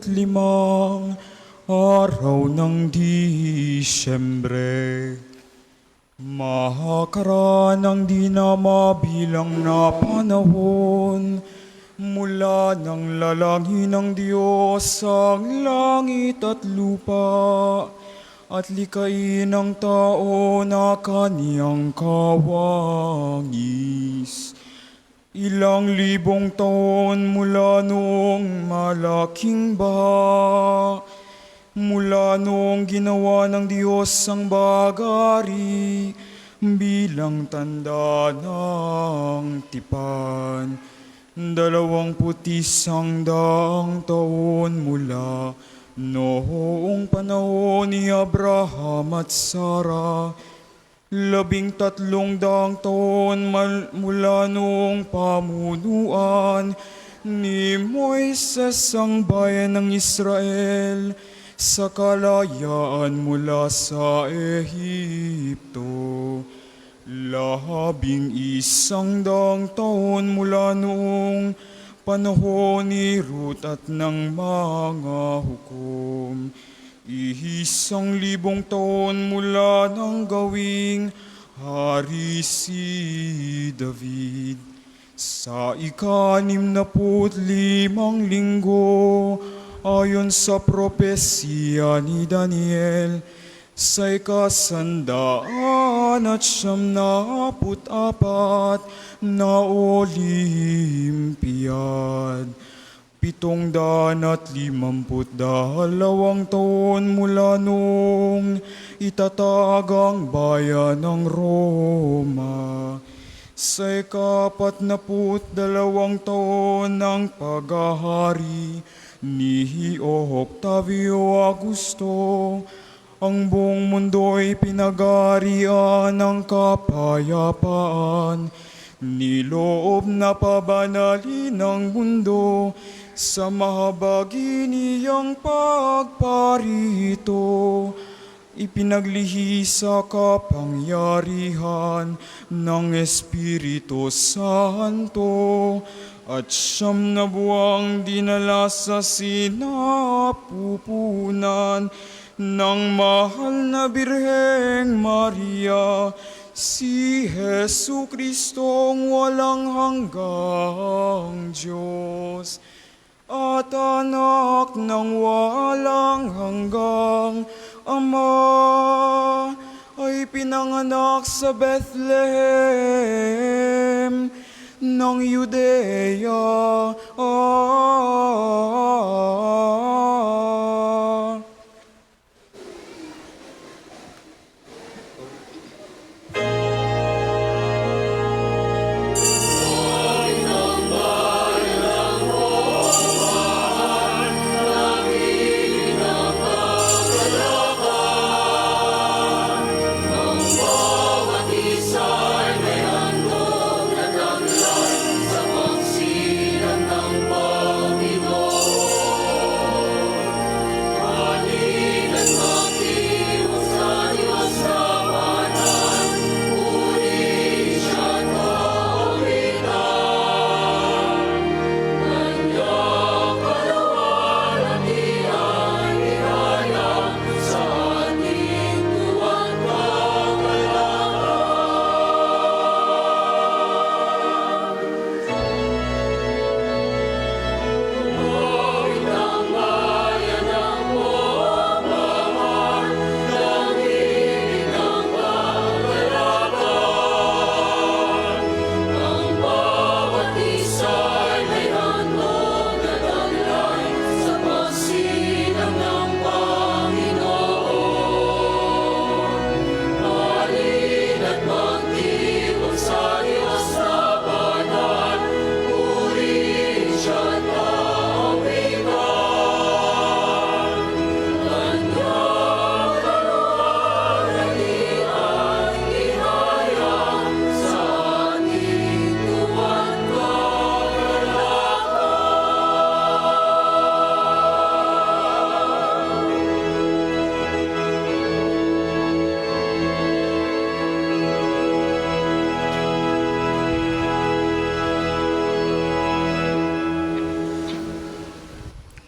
limang araw ng Disyembre. Mahakaraan ang di na mabilang na panahon, mula ng lalangin ng Diyos ang langit at lupa, at likain ng tao na kaniyang kawangis. Ilang libong taon mula noong malaking baha, mula noong ginawa ng Diyos ang bagari bilang tanda ng tipan. 29 taon mula noong panahon ni Abraham at Sarah, 13 taon mula noong pamunuan ni Moises ang bayan ng Israel sa kalayaan mula sa Ehipto. 11 taon mula noong panahon ni Ruth at ng mga hukom. 1,000 taon mula nang gawing hari si David. Sa 65 linggo, ayon sa propesya ni Daniel, sa 194 na Olimpiyad. 752 taon mula noong itatag ang bayan ng Roma. Sa 42 taon ng paghahari ni Octavio Augusto, ang buong mundo'y pinag-arian ng kapayapaan. Niloob na pabanalin ng mundo sa mahabagin niyang pagparito. Ipinaglihi sa kapangyarihan ng Espiritu Santo at 9 na buwang dinala sa sinapupunan ng mahal na Birheng Maria, si Jesucristong walang hanggang Diyos at anak ng walang hanggang Ama, ay pinanganak sa Bethlehem ng Judea.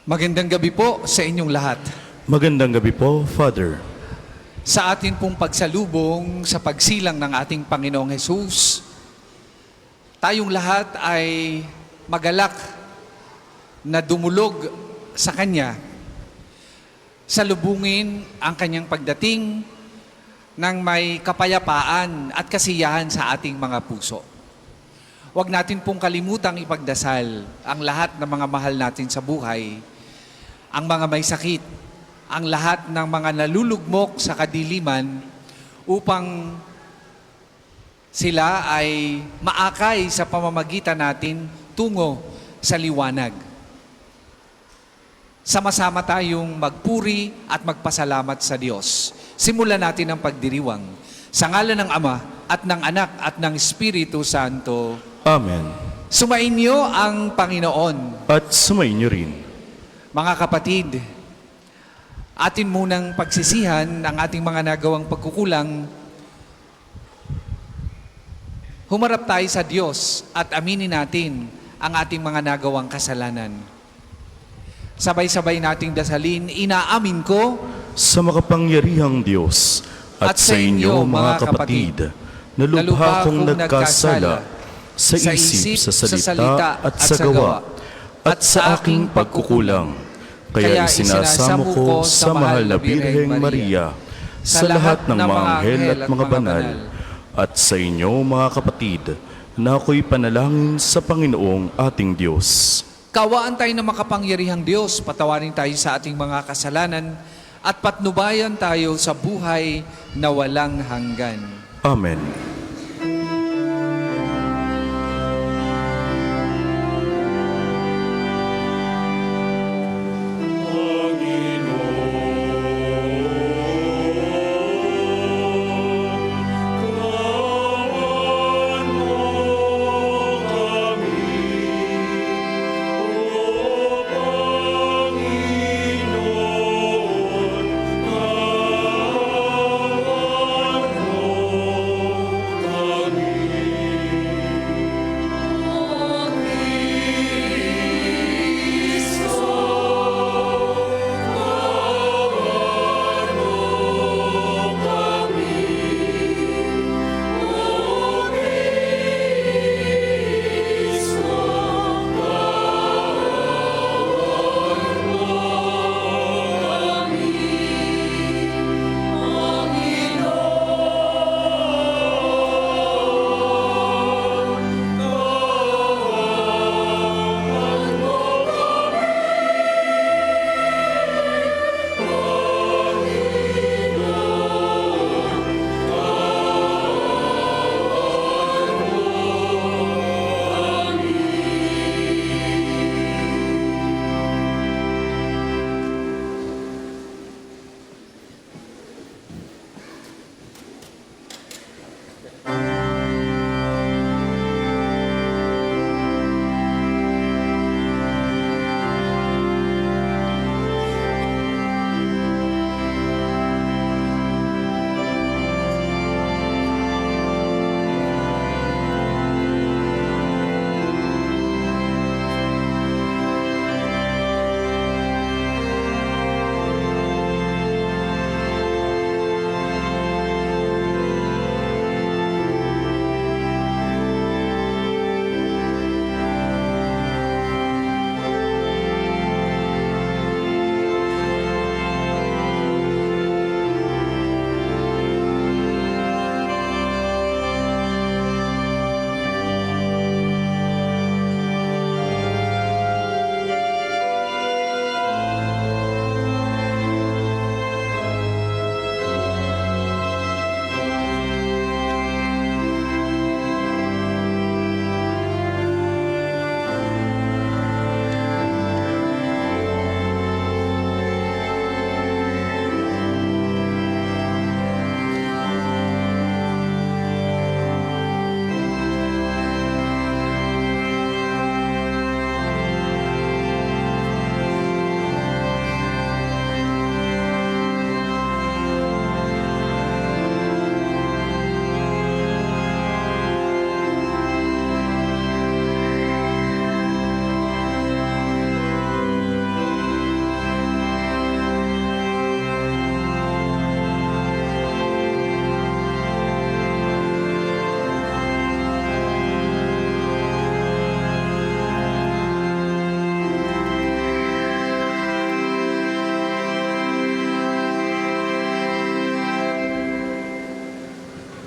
Magandang gabi po sa inyong lahat. Magandang gabi po, Father. Sa atin pong pagsalubong sa pagsilang ng ating Panginoong Hesus, tayong lahat ay magalak na dumulog sa Kanya, salubungin ang Kanyang pagdating ng may kapayapaan at kasiyahan sa ating mga puso. Huwag natin pong kalimutang ipagdasal ang lahat ng mga mahal natin sa buhay, ang mga may sakit, ang lahat ng mga nalulugmok sa kadiliman upang sila ay maakay sa pamamagitan natin tungo sa liwanag. Sama-sama tayong magpuri at magpasalamat sa Diyos. Simulan natin ang pagdiriwang. Sa ngalan ng Ama at ng Anak at ng Espiritu Santo. Amen. Sumainyo ang Panginoon. At sumainyo rin. Mga kapatid, atin munang pagsisihan ang ating mga nagawang pagkukulang. Humarap tayo sa Diyos at aminin natin ang ating mga nagawang kasalanan. Sabay-sabay nating dasalin, inaamin ko Sa makapangyarihang Diyos at sa inyo mga kapatid, na lubha kong nagkasala sa isip, sa salita at sa gawa, at sa aking pagkukulang. Kaya isinasamo ko sa mahal na Birheng Maria, sa lahat ng mga anghel at mga banal, at sa inyo mga kapatid, na ako'y panalangin sa Panginoong ating Diyos. kawaan tayo ng makapangyarihang Diyos, patawarin tayo sa ating mga kasalanan, at patnubayan tayo sa buhay na walang hanggan. Amen.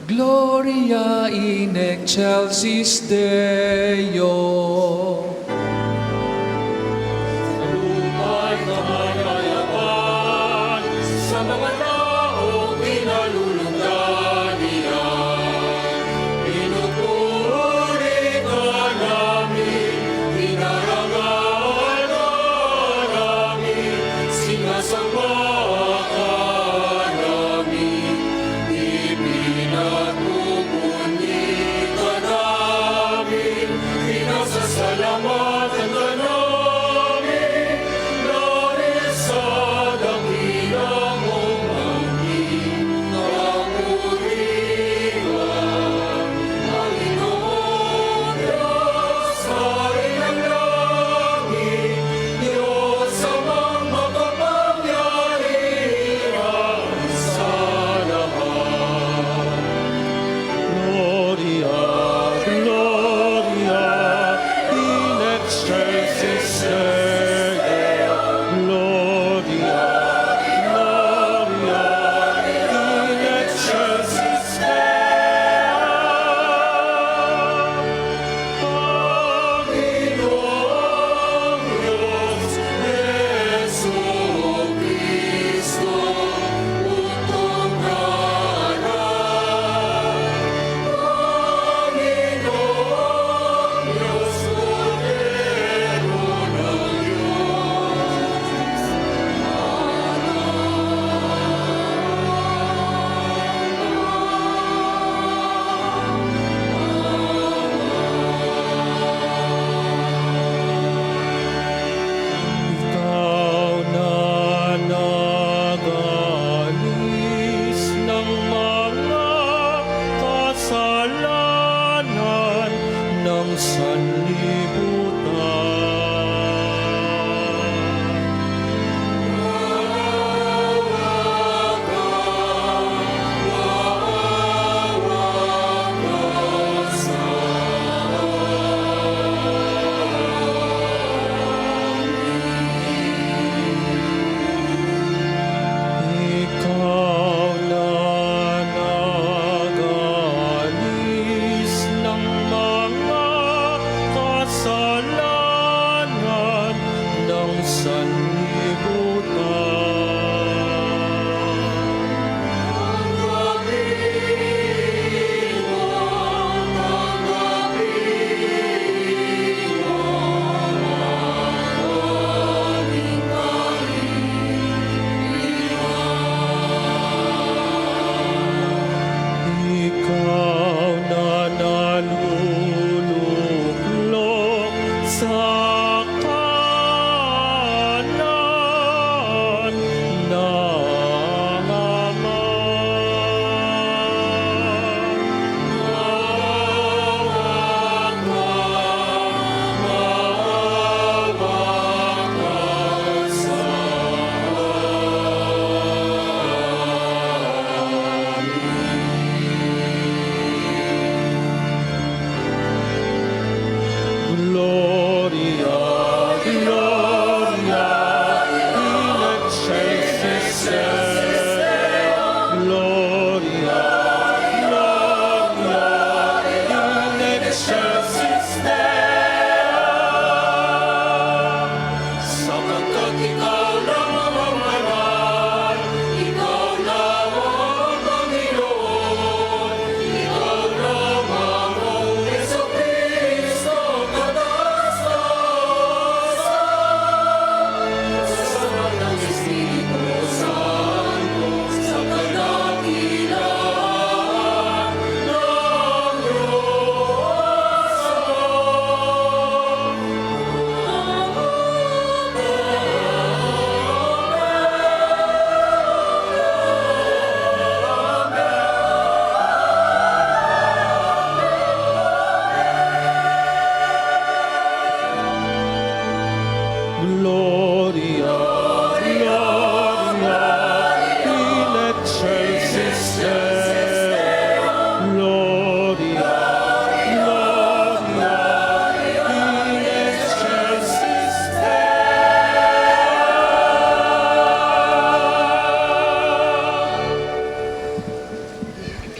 Gloria in excelsis Deo. Sa mga taong pinalulungdan niya, pinupuri ka namin, pinarangal ka namin, sinasamba ka namin, ipinagpupunyi ka namin, pinasasalamatan ka namin, dahil sa dakilang mong angkin,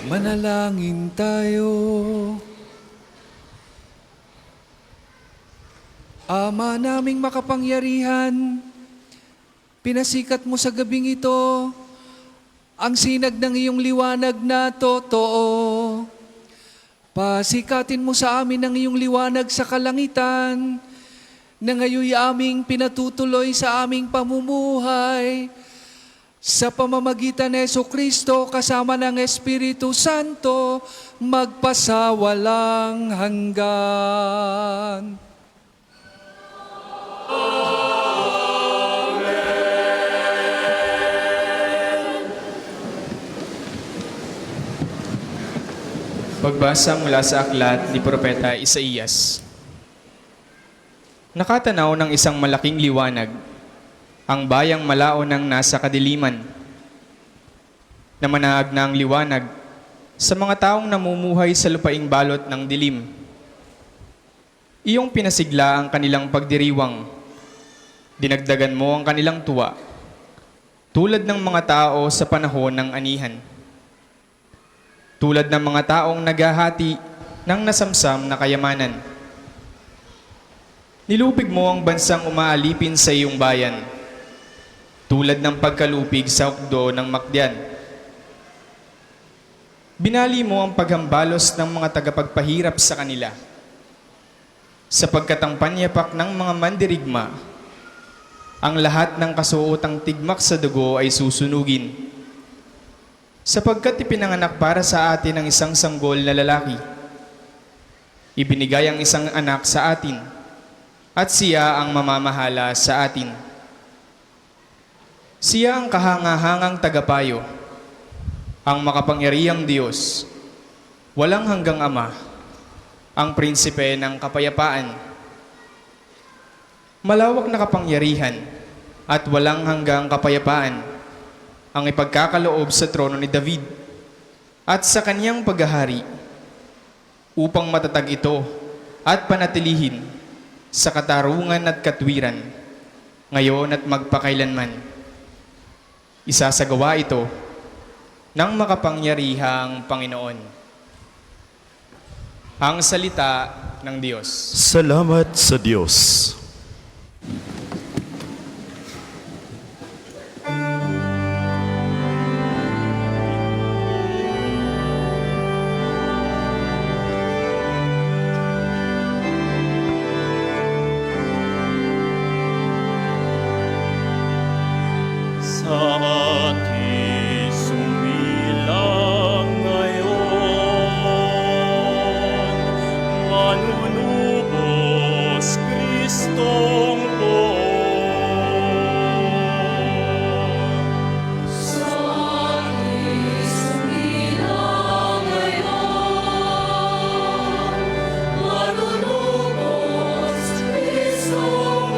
Manalangin tayo. Ama naming makapangyarihan, pinasikat mo sa gabing ito ang sinag ng iyong liwanag na totoo. Pasikatin mo sa amin ang iyong liwanag sa kalangitan, na ngayon aming pinatutuloy sa aming pamumuhay, sa pamamagitan ni Jesucristo kasama ng Espiritu Santo, magpasawalang hanggan. Pagbasa mula sa aklat ni Propeta Isaías. Nakatanaw ng isang malaking liwanag, ang bayang malao ng nasa kadiliman. Namanahag na ang liwanag sa mga taong namumuhay sa lupaing balot ng dilim. Iyong pinasigla ang kanilang pagdiriwang. Dinagdagan mo ang kanilang tuwa, tulad ng mga tao sa panahon ng anihan. Tulad ng mga taong naghahati ng nasamsam na kayamanan. Nilupig mo ang bansang umaalipin sa iyong bayan, tulad ng pagkalupig sa hukdo ng Makdian. Binali mo ang paghambalos ng mga tagapagpahirap sa kanila, sapagkat ang panyapak ng mga mandirigma, ang lahat ng kasuotang tigmak sa dugo ay susunugin. Sapagkat ipinanganak para sa atin ang isang sanggol na lalaki. Ibinigay ang isang anak sa atin, at siya ang mamamahala sa atin. Siya ang kahangahangang tagapayo, ang makapangyarihang Diyos, walang hanggang Ama, ang prinsipe ng kapayapaan. Malawak na kapangyarihan at walang hanggang kapayapaan ang ipagkakaloob sa trono ni David at sa kanyang paghahari, upang matatag ito at panatilihin sa katarungan at katwiran, ngayon at magpakailanman. Isasagawa ito ng makapangyarihang Panginoon. Ang salita ng Diyos. Salamat sa Diyos. Sa ating sumilang ngayon, manunubos Kristong buwan. Sa ating sumilang ngayon, manunubos Kristong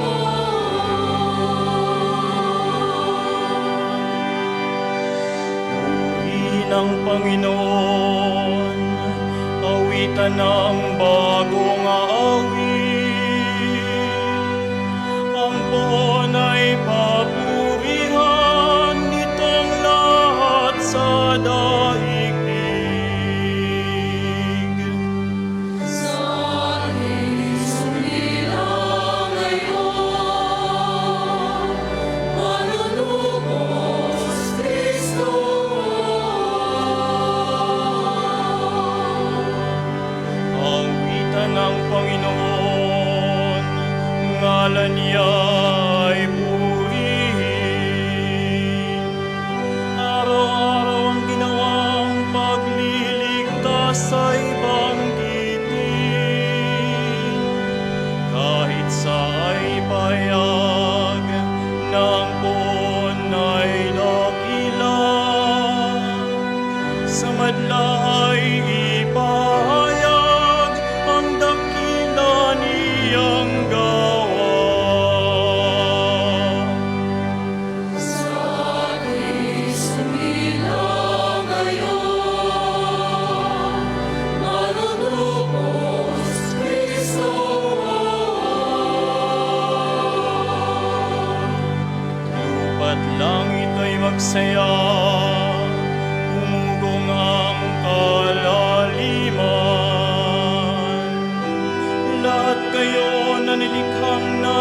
ng Panginoon, awitan ng bagong awit. Ang buwan ay papurihan nitong lahat sa daigdig. Sa ating sumilang ngayon, manunubos Kristo. Awitan ng Panginoon, ngalan niya ay purihin. Araw-araw ang ginawang pagliligtas ay banggitin. Kahit sa ay payag ng buwan ay dakila, sa madla ay ipahayag ang dakila niyang gawa. Sa ating sumilang ngayon, manunubos Kristo. Lupa't langit ay magsaya, umugong ang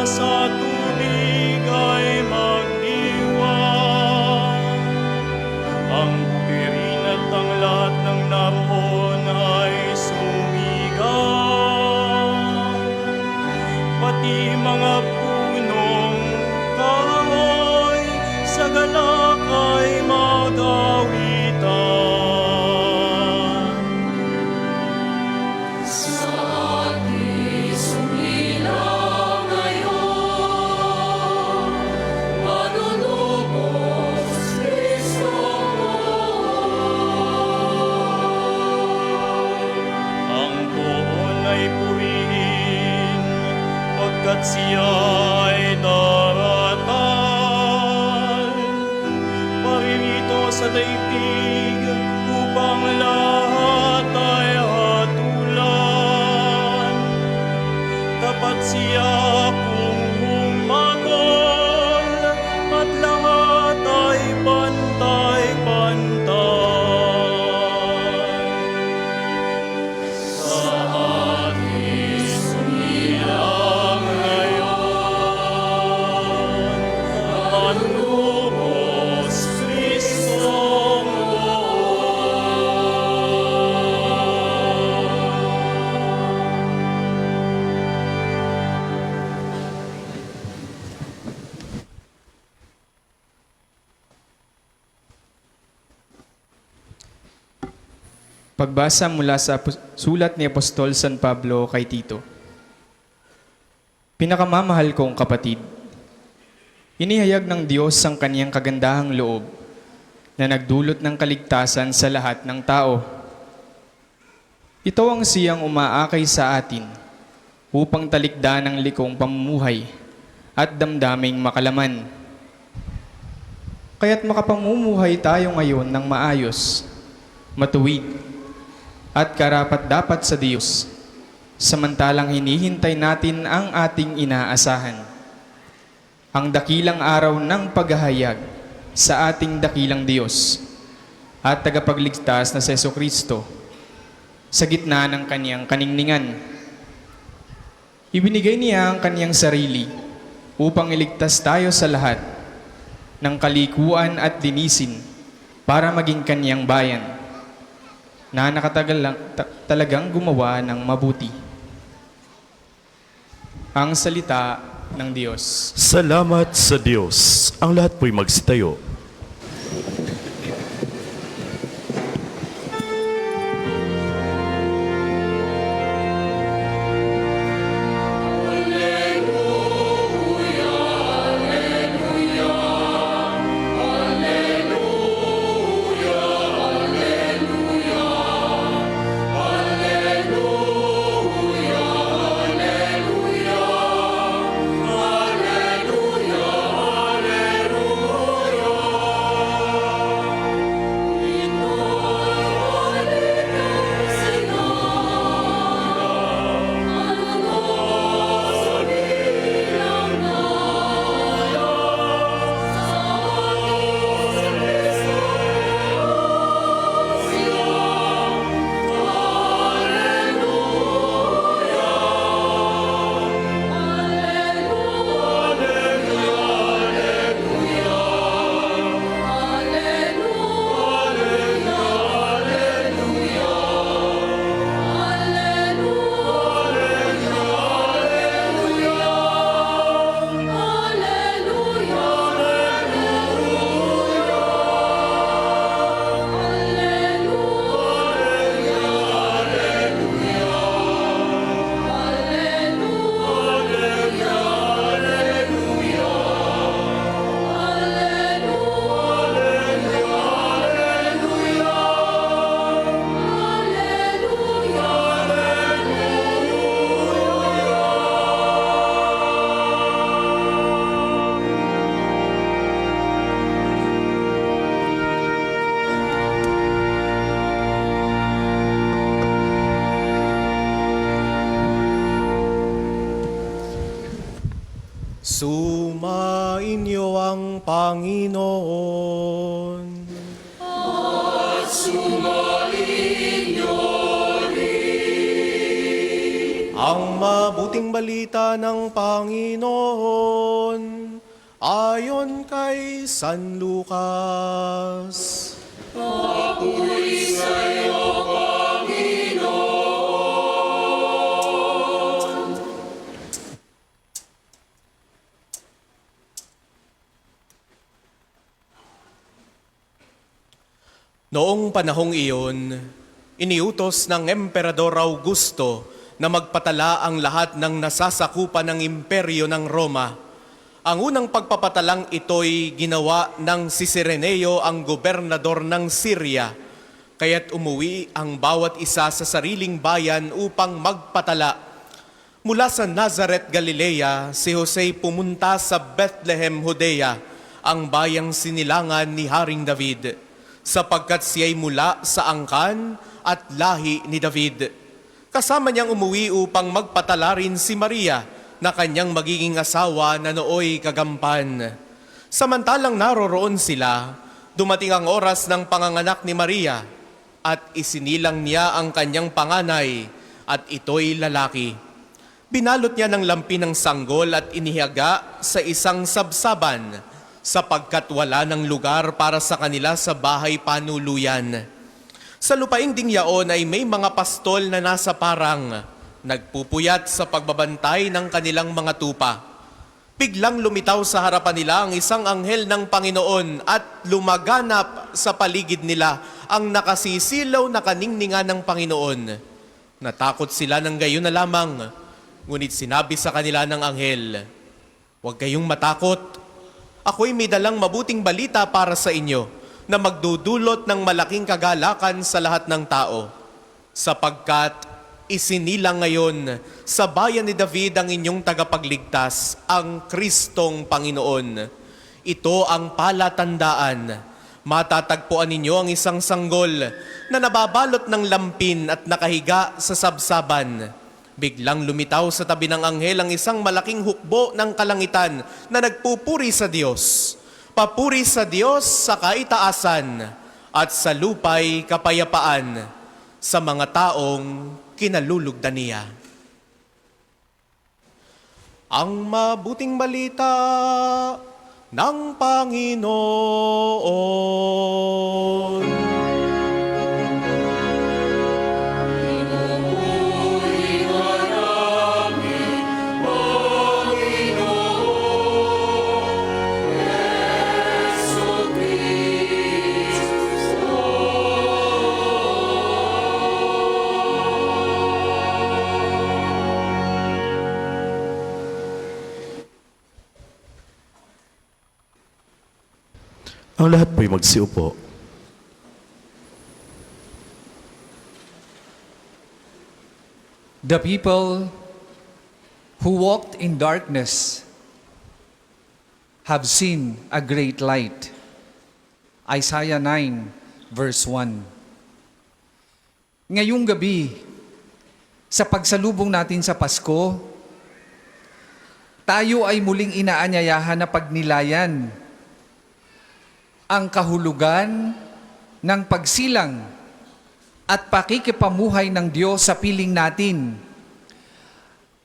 sa tubig ay magdiwang. Ang bukirin at ang lahat ng naroon ay sumigaw. Pati mga punong kahoy sa galak ay magawitan. Ang poon ay purihin, pagkat siya ay daratal. Paririto sa daigdig, upang lahat ay hatulan. Tapat siya kung humatol, at lahat ay pantay-pantay. Sa ating sumilang ngayon, manlubos Kristong Pagbasa mula sa sulat ni Apostol San Pablo kay Tito. Pinakamamahal kong kapatid, inihayag ng Diyos ang kaniyang kagandahang loob na nagdulot ng kaligtasan sa lahat ng tao. Ito ang siyang umaakay sa atin upang talikdan ang likong pamumuhay at damdaming makalaman. Kaya't makapamumuhay tayo ngayon ng maayos, matuwid, at karapat-dapat sa Diyos, samantalang hinihintay natin ang ating inaasahan, ang dakilang araw ng paghahayag sa ating dakilang Diyos at tagapagligtas na si Jesucristo sa gitna ng kaniyang kaningningan. Ibinigay niya ang kaniyang sarili upang iligtas tayo sa lahat ng kalikuan at linisin para maging kaniyang bayan na nakatagal lang talagang gumawa ng mabuti. Ang salita ng Diyos. Salamat sa Diyos. Ang lahat po'y magsitayo. Sumainyo ang Panginoon. Ang mabuting balita ng Panginoon ayon kay San Lucas. Noong panahong iyon, iniutos ng Emperador Augusto na magpatala ang lahat ng nasasakupan ng imperyo ng Roma. Ang unang pagpapatalang ito'y ginawa ng si Cireneo, ang gobernador ng Syria, kaya't umuwi ang bawat isa sa sariling bayan upang magpatala. Mula sa Nazareth, Galilea, si Jose pumunta sa Bethlehem, Judea, ang bayang sinilangan ni Haring David, sapagkat siya'y mula sa angkan at lahi ni David. Kasama niyang umuwi upang magpatala rin si Maria, na kanyang magiging asawa na nooy kagampan. Samantalang naroroon sila, dumating ang oras ng panganganak ni Maria, at isinilang niya ang kanyang panganay, at ito'y lalaki. Binalot niya ng lampi ng sanggol at inihaga sa isang sabsaban, sapagkat wala ng lugar para sa kanila sa bahay panuluyan. Sa lupaing dingyaon ay may mga pastol na nasa parang, nagpupuyat sa pagbabantay ng kanilang mga tupa. Biglang lumitaw sa harapan nila ang isang anghel ng Panginoon at lumaganap sa paligid nila ang nakasisilaw na kaningningan ng Panginoon. Natakot sila ng gayon na lamang, ngunit sinabi sa kanila ng anghel, "Huwag kayong matakot. Ako'y may dalang mabuting balita para sa inyo na magdudulot ng malaking kagalakan sa lahat ng tao, sapagkat isinilang ngayon sa bayan ni David ang inyong tagapagligtas, ang Kristong Panginoon. Ito ang palatandaan. Matatagpuan ninyo ang isang sanggol na nababalot ng lampin at nakahiga sa sabsaban." Biglang lumitaw sa tabi ng anghel ang isang malaking hukbo ng kalangitan na nagpupuri sa Diyos. Papuri sa Diyos sa kaitaasan at sa lupay kapayapaan sa mga taong kinalulugdan niya. Ang mabuting balita ng Panginoon. Ang lahat po'y magsiupo. The people who walked in darkness have seen a great light. Isaiah 9, verse 1. Ngayong gabi, sa pagsalubong natin sa Pasko, tayo ay muling inaanyayahan na pagnilayan ang kahulugan ng pagsilang at pakikipamuhay ng Diyos sa piling natin,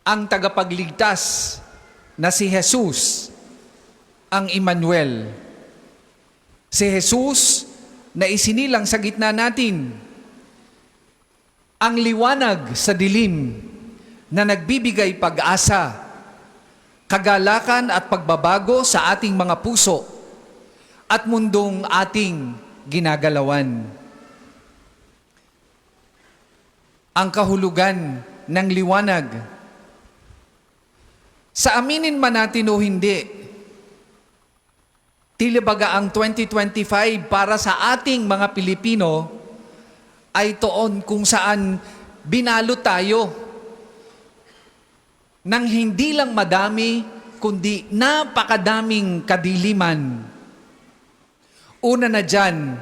ang tagapagligtas na si Jesus, ang Emmanuel. Si Jesus na isinilang sa gitna natin, ang liwanag sa dilim na nagbibigay pag-asa, kagalakan at pagbabago sa ating mga puso at mundong ating ginagalawan. Ang kahulugan ng liwanag. Sa aminin man natin o hindi, tila baga ang 2025 para sa ating mga Pilipino ay toon kung saan binalot tayo ng hindi lang madami, kundi napakadaming kadiliman. Una na dyan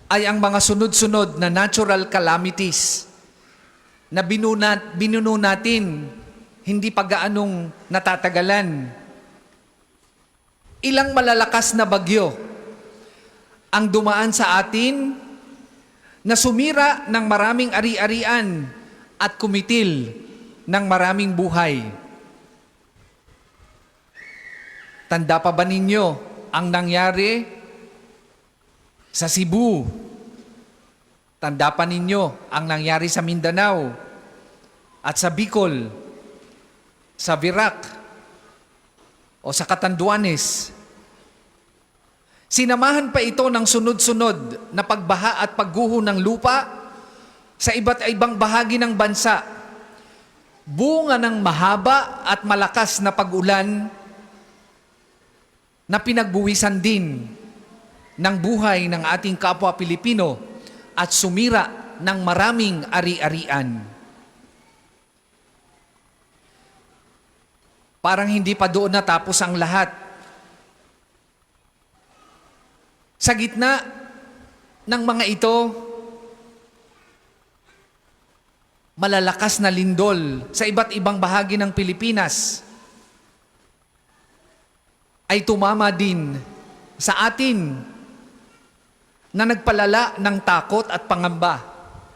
ay ang mga sunod-sunod na natural calamities na binuno natin, hindi pa gaanong natatagalan. Ilang malalakas na bagyo ang dumaan sa atin na sumira ng maraming ari-arian at kumitil ng maraming buhay. Tanda pa ba ninyo ang nangyari sa Cebu? Tanda pa ninyo ang nangyari sa Mindanao at sa Bicol, sa Virac, o sa Catanduanes. Sinamahan pa ito ng sunod-sunod na pagbaha at pagguho ng lupa sa iba't ibang bahagi ng bansa. Bunga ng mahaba at malakas na pag-ulan na pinagbuwisan din ng buhay ng ating kapwa Pilipino at sumira ng maraming ari-arian. Parang hindi pa doon natapos ang lahat. Sa gitna ng mga ito, malalakas na lindol sa iba't ibang bahagi ng Pilipinas ay tumama din sa atin na nagpalala ng takot at pangamba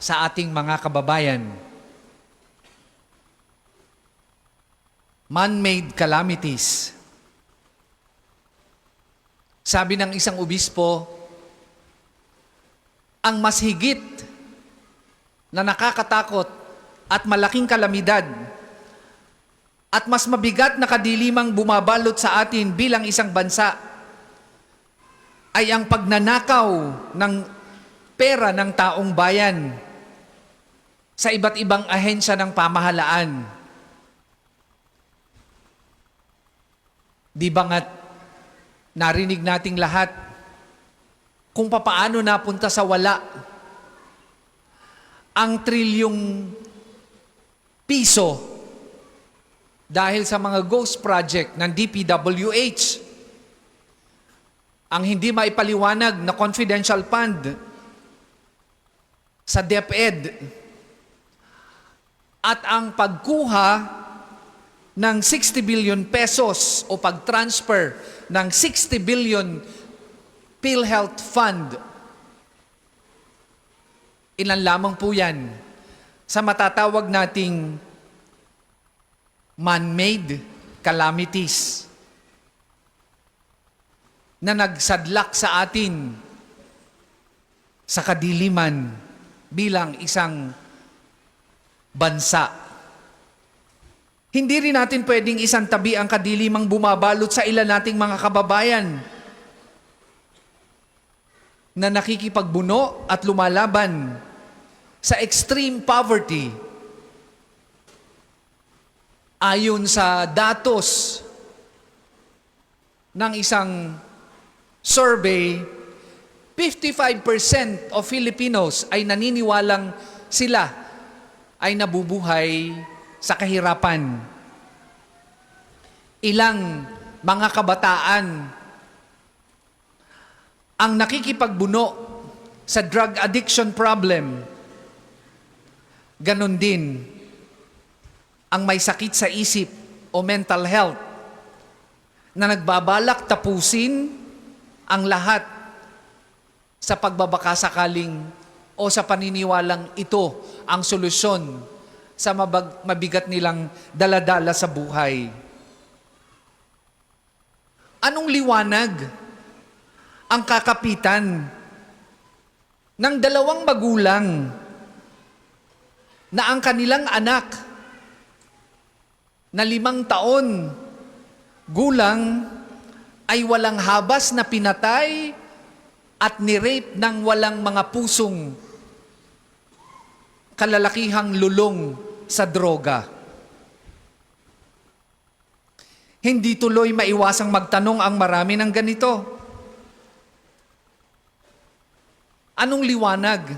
sa ating mga kababayan. Man-made calamities. Sabi ng isang obispo, ang mas higit na nakakatakot at malaking kalamidad at mas mabigat na kadilimang bumabalot sa atin bilang isang bansa ay ang pagnanakaw ng pera ng taong bayan sa iba't ibang ahensya ng pamahalaan. Di ba nga't narinig nating lahat kung papaano napunta sa wala ang trilyong piso dahil sa mga ghost project ng DPWH, ang hindi maipaliwanag na confidential fund sa DepEd, at ang pagkuha ng 60 billion pesos o pag-transfer ng 60 billion PhilHealth Fund. Ilan lamang po yan sa matatawag nating man-made calamities na nagsadlak sa atin sa kadiliman bilang isang bansa. Hindi rin natin pwedeng isantabi ang kadilimang bumabalot sa ilan nating mga kababayan na nakikipagbuno at lumalaban sa extreme poverty. Ayon sa datos ng isang survey, 55% of Filipinos ay naniniwalang sila ay nabubuhay sa kahirapan. Ilang mga kabataan ang nakikipagbuno sa drug addiction problem. Ganon din ang may sakit sa isip o mental health na nagbabalak tapusin ang lahat sa pagbabakasakaling o sa paniniwalang ito ang solusyon sa mabigat nilang daladala sa buhay. Anong liwanag ang kakapitan ng dalawang magulang na ang kanilang anak na 5 taon gulang ay walang habas na pinatay at nirape ng walang mga pusong kalalakihang lulong sa droga? Hindi tuloy maiwasang magtanong ang marami ng ganito. Anong liwanag?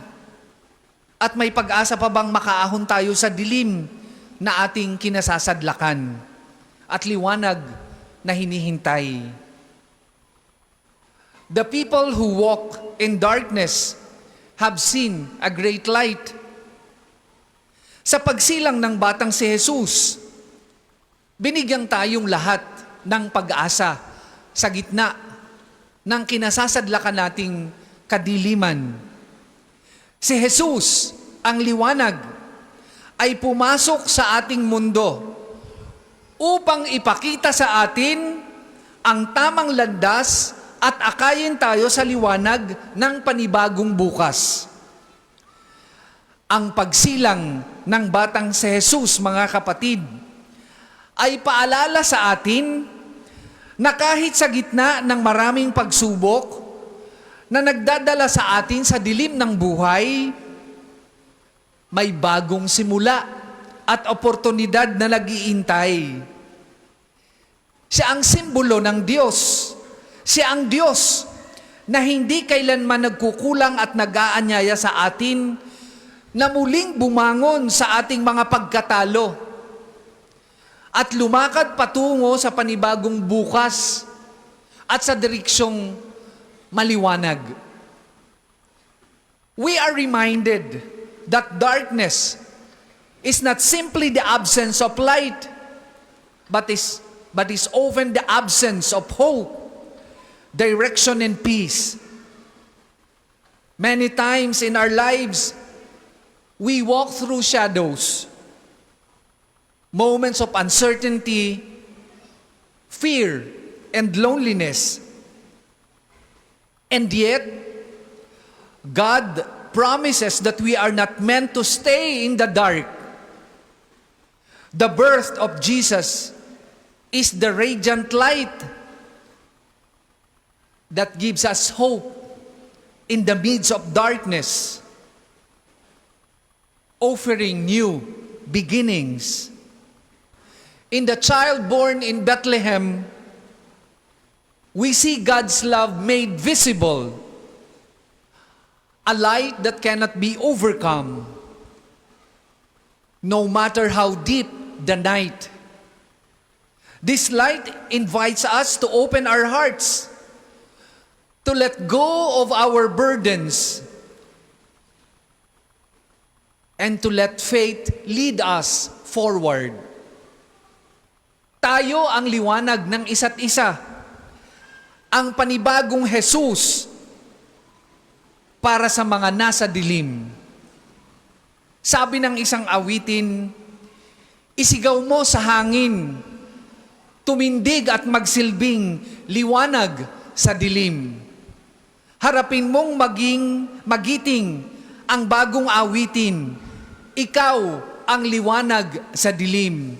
At may pag-asa pa bang makaahon tayo sa dilim na ating kinasasadlakan at liwanag na hinihintay? The people who walk in darkness have seen a great light. Sa pagsilang ng batang si Jesus, binigyan tayong lahat ng pag-asa sa gitna ng kinasasadlakan nating kadiliman. Si Jesus ang liwanag ay pumasok sa ating mundo upang ipakita sa atin ang tamang landas at akayin tayo sa liwanag ng panibagong bukas. Ang pagsilang ng batang si Jesus, mga kapatid, ay paalala sa atin na kahit sa gitna ng maraming pagsubok na nagdadala sa atin sa dilim ng buhay, may bagong simula at oportunidad na nag-iintay. Siya ang simbolo ng Diyos. Siya ang Diyos na hindi kailanman nagkukulang at nag-aanyaya sa atin na muling bumangon sa ating mga pagkatalo at lumakad patungo sa panibagong bukas at sa direksyong maliwanag. We are reminded that darkness is not simply the absence of light, but is often the absence of hope, direction, and peace. Many times in our lives, we walk through shadows, moments of uncertainty, fear, and loneliness. And yet, God promises that we are not meant to stay in the dark. The birth of Jesus is the radiant light that gives us hope in the midst of darkness, offering new beginnings. In the child born in Bethlehem, we see God's love made visible, a light that cannot be overcome, no matter how deep the night. This light invites us to open our hearts, to let go of our burdens, and to let faith lead us forward. Tayo ang liwanag ng isa't isa, ang panibagong Jesus para sa mga nasa dilim. Sabi ng isang awitin, isigaw mo sa hangin, tumindig at magsilbing liwanag sa dilim. Harapin mong magiting ang bagong awitin, ikaw ang liwanag sa dilim.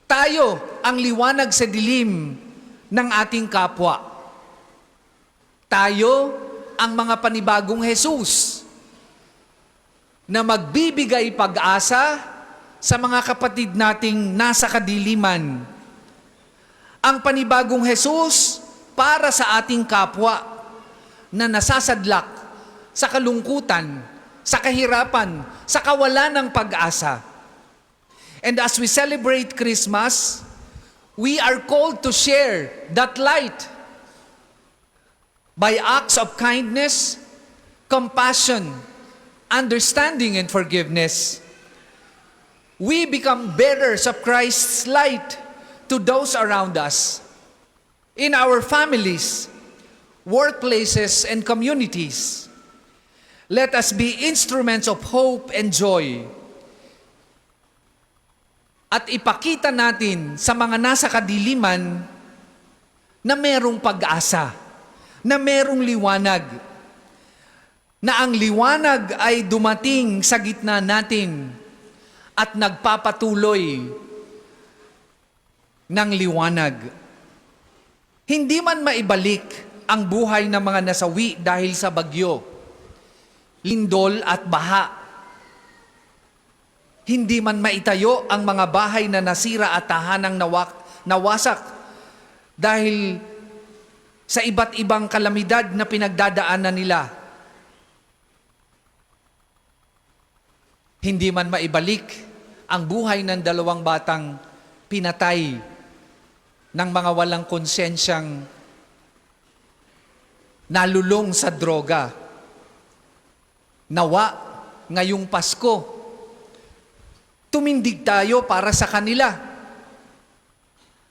Tayo ang liwanag sa dilim ng ating kapwa. Tayo ang mga panibagong Jesus na magbibigay pag-asa sa mga kapatid nating nasa kadiliman. Ang panibagong Jesus para sa ating kapwa na nasasadlak sa kalungkutan, sa kahirapan, sa kawalan ng pag-asa. And as we celebrate Christmas, we are called to share that light by acts of kindness, compassion, understanding, and forgiveness. We become bearers of Christ's light to those around us, in our families, workplaces, and communities. Let us be instruments of hope and joy. At ipakita natin sa mga nasa kadiliman na merong pag-asa, na merong liwanag, na ang liwanag ay dumating sa gitna natin at nagpapatuloy ng liwanag. Hindi man maibalik ang buhay ng mga nasawi dahil sa bagyo, lindol at baha. Hindi man maitayo ang mga bahay na nasira at tahanang nawasak dahil sa iba't ibang kalamidad na pinagdadaanan nila. Hindi man maibalik ang buhay ng 2 batang pinatay ng mga walang konsensyang nalulong sa droga. Nawa, ngayong Pasko, tumindig tayo para sa kanila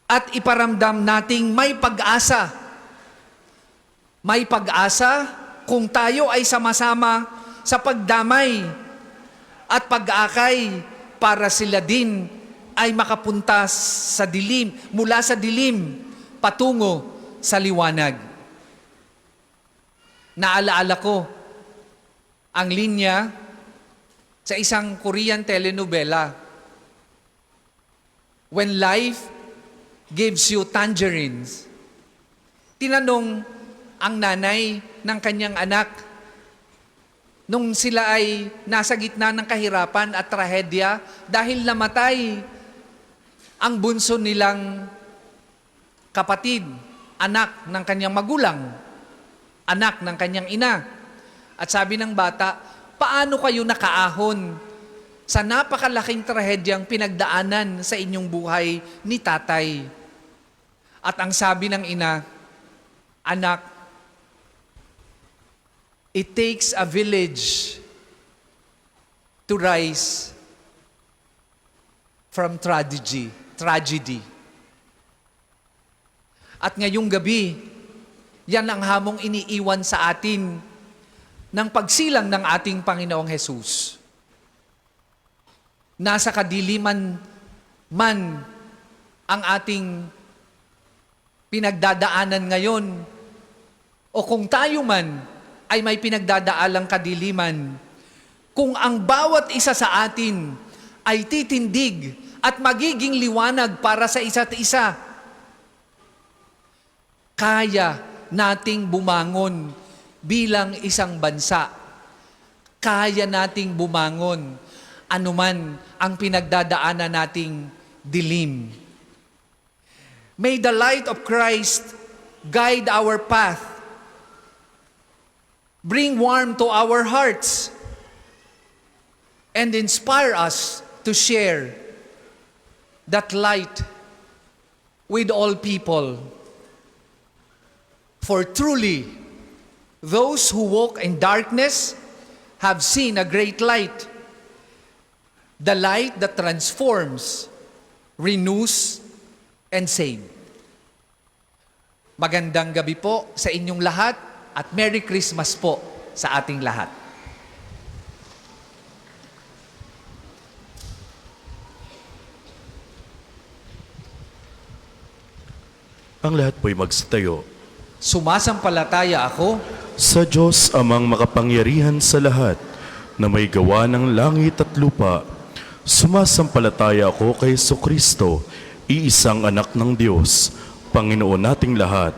at iparamdam nating may pag-asa. May pag-asa kung tayo ay sama-sama sa pagdamay at pag-akay para sila din ay makapunta sa dilim, mula sa dilim patungo sa liwanag. Naalaala ko ang linya sa isang Korean telenovela. When life gives you tangerines. Tinanong ang nanay ng kanyang anak nung sila ay nasa gitna ng kahirapan at trahedya dahil namatay ang bunso nilang kapatid, anak ng kanyang magulang, anak ng kanyang ina. At sabi ng bata, paano kayo nakaahon sa napakalaking trahedyang pinagdaanan sa inyong buhay ni tatay? At ang sabi ng ina, anak, it takes a village to rise from tragedy. At ngayong gabi, yan ang hamong iniiwan sa atin ng pagsilang ng ating Panginoong Hesus. Nasa kadiliman man ang ating pinagdadaanan ngayon, o kung tayo man ay may pinagdadaalang kadiliman, kung ang bawat isa sa atin ay titindig at magiging liwanag para sa isa't isa, kaya nating bumangon bilang isang bansa. Kaya nating bumangon anuman ang pinagdadaanan nating dilim. May the light of Christ guide our path. Bring warmth to our hearts and inspire us to share that light with all people. For truly, those who walk in darkness have seen a great light, the light that transforms, renews, and saves. Magandang gabi po sa inyong lahat at Merry Christmas po sa ating lahat. Ang lahat po'y magsitayo. Sumasampalataya ako Sa Diyos amang makapangyarihan sa lahat, na may gawa ng langit at lupa, sumasampalataya ako kay Jesucristo, iisang anak ng Diyos, Panginoon nating lahat.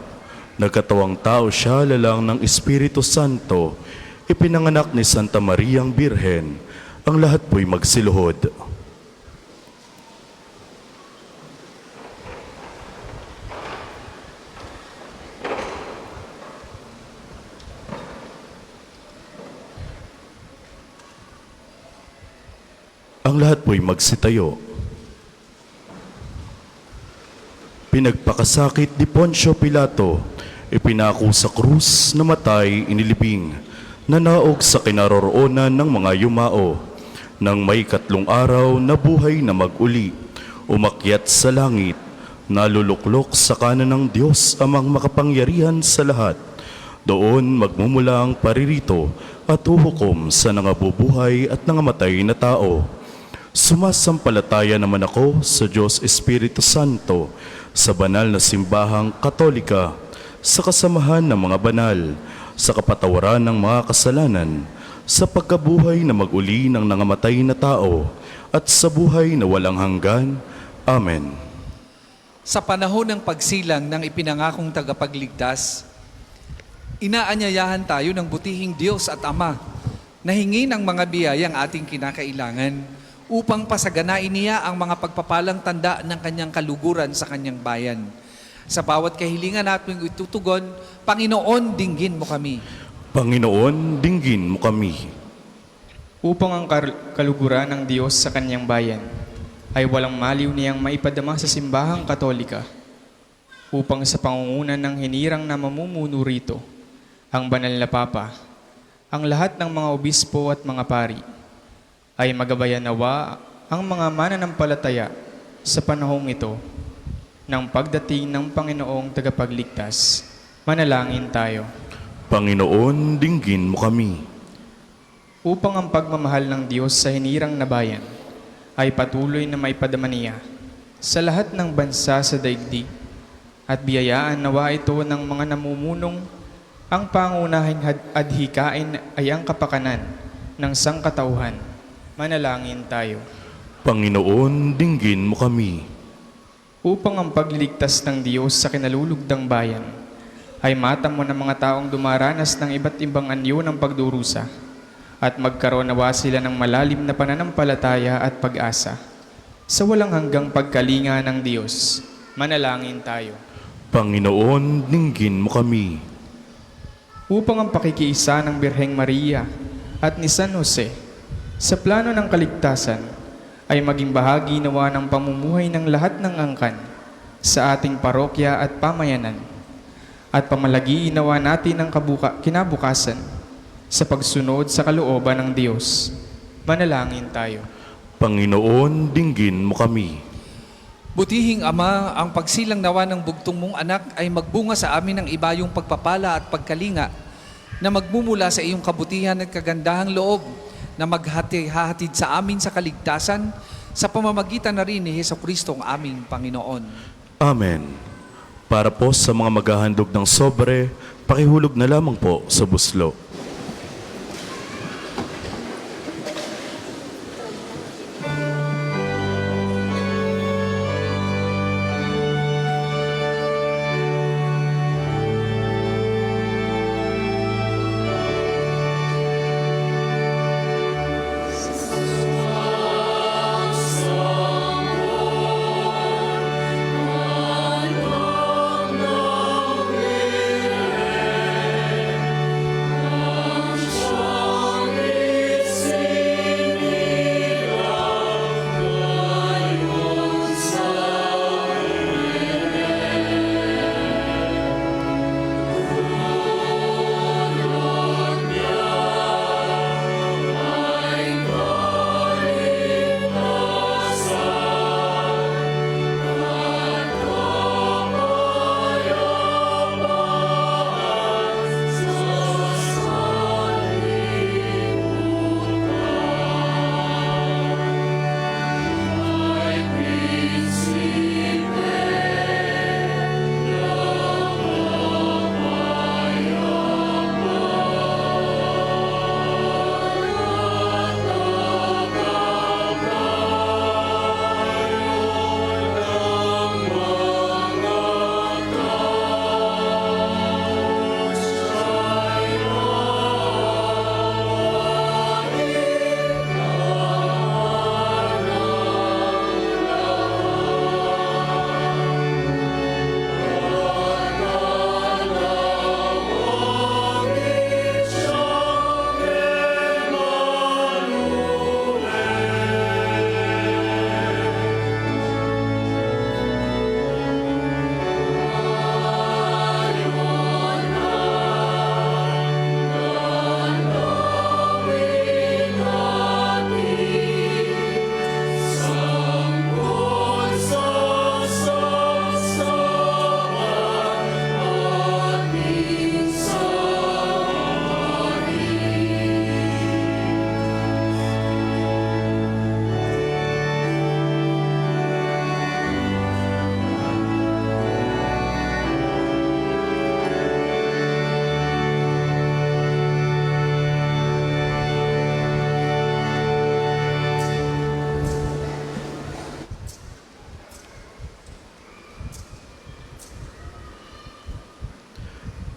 Nagkatawang tao siya lalang ng Espiritu Santo, ipinanganak ni Santa Mariang Birhen. Ang lahat po'y magsiluhod. Ang lahat po'y magsitayo. Pinagpakasakit ni Poncio Pilato, ipinako sa krus, namatay, inilibing, nanaog sa kinaroroonan ng mga yumao. Nang may 3 araw, nabuhay na mag-uli, umakyat sa langit, naluluklok sa kanan ng Diyos amang makapangyarihan sa lahat. Doon magmumula ang paririto at uhukom sa nangabubuhay at nangamatay na tao. Sumasampalataya naman ako sa Diyos Espiritu Santo, sa banal na simbahang Katolika, sa kasamahan ng mga banal, sa kapatawaran ng mga kasalanan, sa pagkabuhay na mag-uli ng nangamatay na tao, at sa buhay na walang hanggan. Amen. sa panahon ng pagsilang ng ipinangakong tagapagligtas, inaanyayahan tayo ng butihing Diyos at Ama na hingi ng mga biyayang ating kinakailangan upang pasaganain niya ang mga pagpapalang tanda ng kanyang kaluguran sa kanyang bayan. Sa bawat kahilingan natin itutugon, Panginoon, dinggin mo kami. Panginoon, dinggin mo kami. Upang ang kaluguran ng Diyos sa kanyang bayan ay walang maliw niyang maipadama sa simbahang Katolika, upang sa pangunguna ng hinirang na mamumuno rito, ang banal na Papa, ang lahat ng mga obispo at mga pari, ay magabayan nawa ang mga mananampalataya sa panahong ito ng pagdating ng Panginoong tagapagligtas. Manalangin tayo. Panginoon, dinggin mo kami. Upang ang pagmamahal ng Diyos sa hinirang na bayan ay patuloy na maipadamaniya sa lahat ng bansa sa daigdig at biyayaan nawa ito ng mga namumunong ang pangunahing adhikain ay ang kapakanan ng sangkatauhan. Manalangin tayo. Panginoon, dinggin mo kami. Upang ang pagliligtas ng Diyos sa kinalulugdang bayan ay matamo ng mga taong dumaranas ng iba't ibang anyo ng pagdurusa at magkaroon nawa sila ng malalim na pananampalataya at pag-asa sa walang hanggang pagkalinga ng Diyos. Manalangin tayo. Panginoon, dinggin mo kami. Upang ang pakikiisa ng Birheng Maria at ni San Jose sa plano ng kaligtasan ay maging bahagi nawa ng pamumuhay ng lahat ng angkan sa ating parokya at pamayanan at pamalagiin nawa natin ang kinabukasan sa pagsunod sa kalooban ng Diyos. Manalangin tayo. Panginoon, dinggin mo kami. Butihing Ama, ang pagsilang nawa ng bugtong mong anak ay magbunga sa amin ng ibayong pagpapala at pagkalinga na magmumula sa iyong kabutihan at kagandahang loob na maghahatid sa amin sa kaligtasan sa pamamagitan na rin ni Jesucristo ang aming Panginoon. Amen. Para po sa mga maghahandog ng sobre, pakihulog na lamang po sa buslo.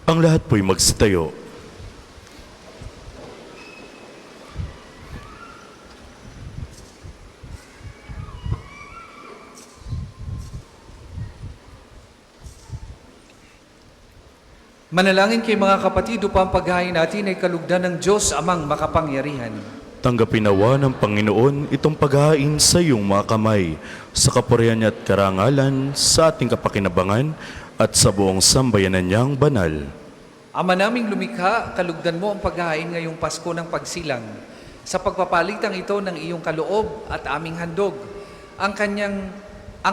Ang lahat po'y magsitayo. Manalangin kay mga kapatid upang paghahain natin ay kalugdan ng Diyos amang makapangyarihan. Tanggapin nawa ng Panginoon itong paghahain sa iyong mga kamay, sa kapurihan niya at karangalan, sa ating kapakinabangan, at sa buong sambayanan niyang banal. Ama naming lumikha, kalugdan mo ang paghahain ngayong Pasko ng Pagsilang. Sa pagpapalitang ito ng iyong kaloob at aming handog, ang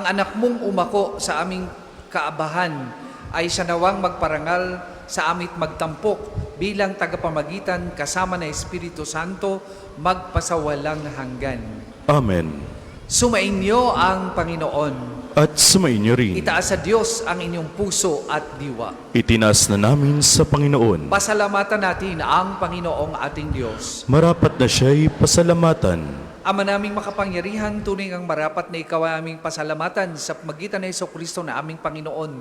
anak mong umako sa aming kaabahan ay siya nawang magparangal sa amit magtampok bilang tagapamagitan kasama na Espiritu Santo magpasawalang hanggan. Amen. Sumainyo ang Panginoon. At sumainyo rin. Itaas sa Diyos ang inyong puso at diwa. Itinaas na namin sa Panginoon. Pasalamatan natin ang Panginoong ating Diyos. Marapat na siya'y pasalamatan. Ama naming makapangyarihan, tunay ang marapat na ikaw ay aming pasalamatan sa magitan ng Jesucristo na aming Panginoon.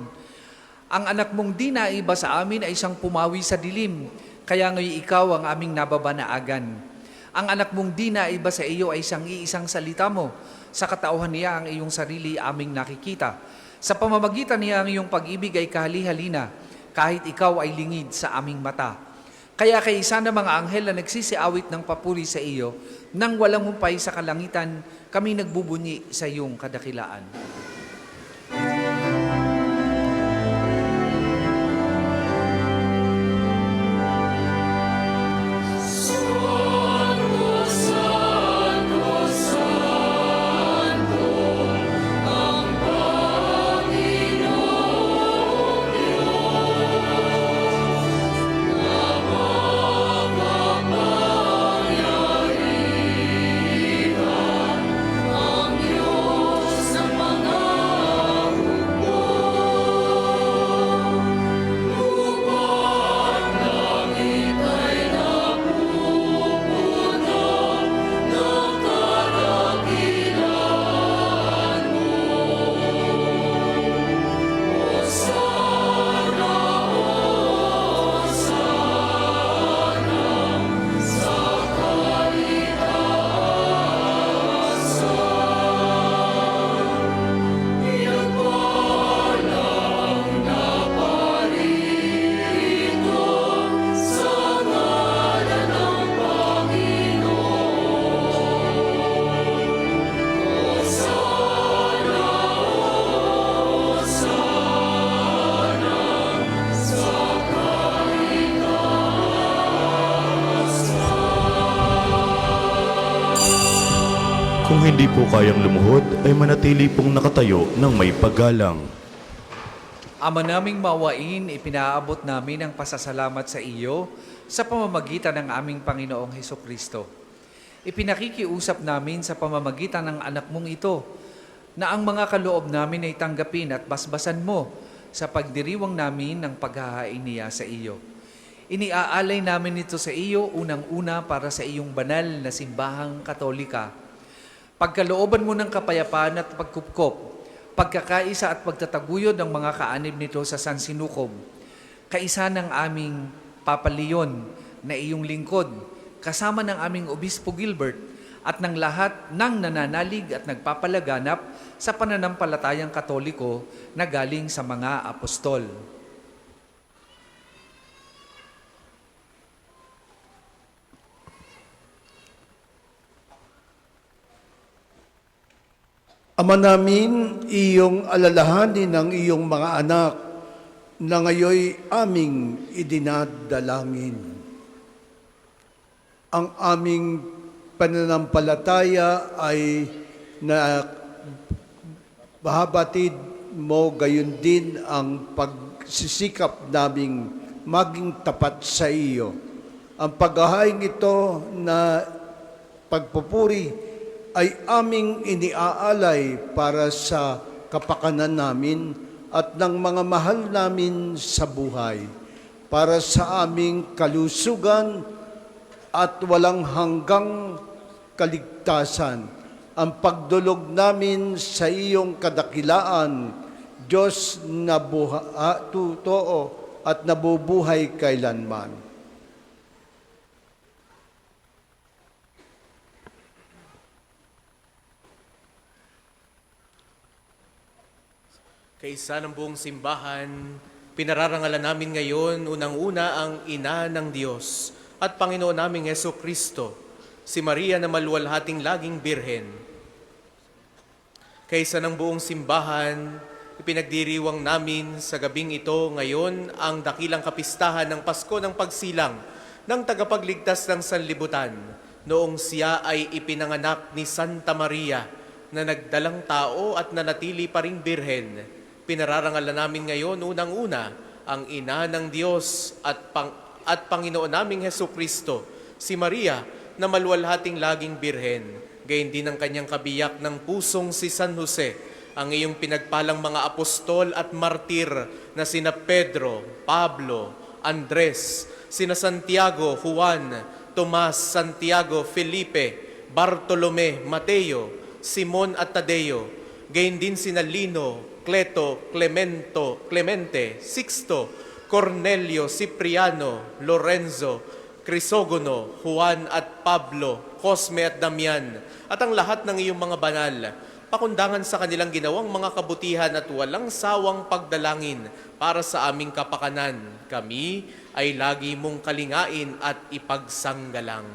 Ang anak mong di naiba sa amin ay isang pumawi sa dilim, kaya ngayon ikaw ang aming nababanaagan. Ang anak mong di naiba sa iyo ay isang iisang salita mo. Sa katauhan niya ang iyong sarili aming nakikita. Sa pamamagitan niya ang iyong pag-ibig ay kahali-halina, kahit ikaw ay lingid sa aming mata. Kaya kay isa na mga anghel na nagsisiawit ng papuri sa iyo, nang walang humpay sa kalangitan, kami nagbubunyi sa iyong kadakilaan. Kung hindi po kayang lumuhod, ay manatili pong nakatayo ng may paggalang. Ama naming maawain, ipinaabot namin ang pasasalamat sa iyo sa pamamagitan ng aming Panginoong Hesukristo. Ipinakikiusap namin sa pamamagitan ng anak mong ito na ang mga kaloob namin ay tanggapin at basbasan mo sa pagdiriwang namin ng paghahain niya sa iyo. Iniaalay namin ito sa iyo unang-una para sa iyong banal na simbahang Katolika. Pagkalooban mo ng kapayapaan at pagkupkop, pagkakaisa at pagtataguyod ng mga kaanib nito sa San Sinukob, kaisa ng aming Papa Leon na iyong lingkod, kasama ng aming Obispo Gilbert at ng lahat ng nananalig at nagpapalaganap sa pananampalatayang Katoliko na galing sa mga apostol. Ama namin, iyong alalahanin ng iyong mga anak na ngayoy aming idinadalangin. Ang aming pananampalataya ay na bahabatid mo, gayon din ang pagsisikap naming maging tapat sa iyo. Ang paghahain ito na pagpupuri ay aming iniaalay para sa kapakanan namin at ng mga mahal namin sa buhay, para sa aming kalusugan at walang hanggang kaligtasan. Ang pagdulog namin sa iyong kadakilaan, Diyos na totoo at nabubuhay kailanman. Kaisa ng buong simbahan, pinararangalan namin ngayon unang-una ang Ina ng Diyos at Panginoon naming Jesucristo, si Maria na maluwalhating laging Birhen. Kaisa ng buong simbahan, ipinagdiriwang namin sa gabing ito ngayon ang dakilang kapistahan ng Pasko ng Pagsilang ng tagapagligtas ng sanlibutan noong siya ay ipinanganak ni Santa Maria na nagdalang tao at nanatili pa ring Birhen. Pinararangalan namin ngayon unang-una ang Ina ng Diyos at Panginoon naming Jesucristo, si Maria na maluwalhating laging Birhen, gayon din ang kanyang kabiyak ng pusong si San Jose, ang iyong pinagpalang mga apostol at martir na sina Pedro, Pablo, Andres, sina Santiago, Juan, Tomas, Santiago, Felipe, Bartolome, Mateo, Simon at Tadeo, gayon din sina Lino, Cleto, Clemente, Sixto, Cornelio, Cipriano, Lorenzo, Crisogono, Juan at Pablo, Cosme at Damian, at ang lahat ng iyong mga banal, pakundangan sa kanilang ginawang mga kabutihan at walang sawang pagdalangin para sa aming kapakanan. Kami ay lagi mong kalingain at ipagsanggalang.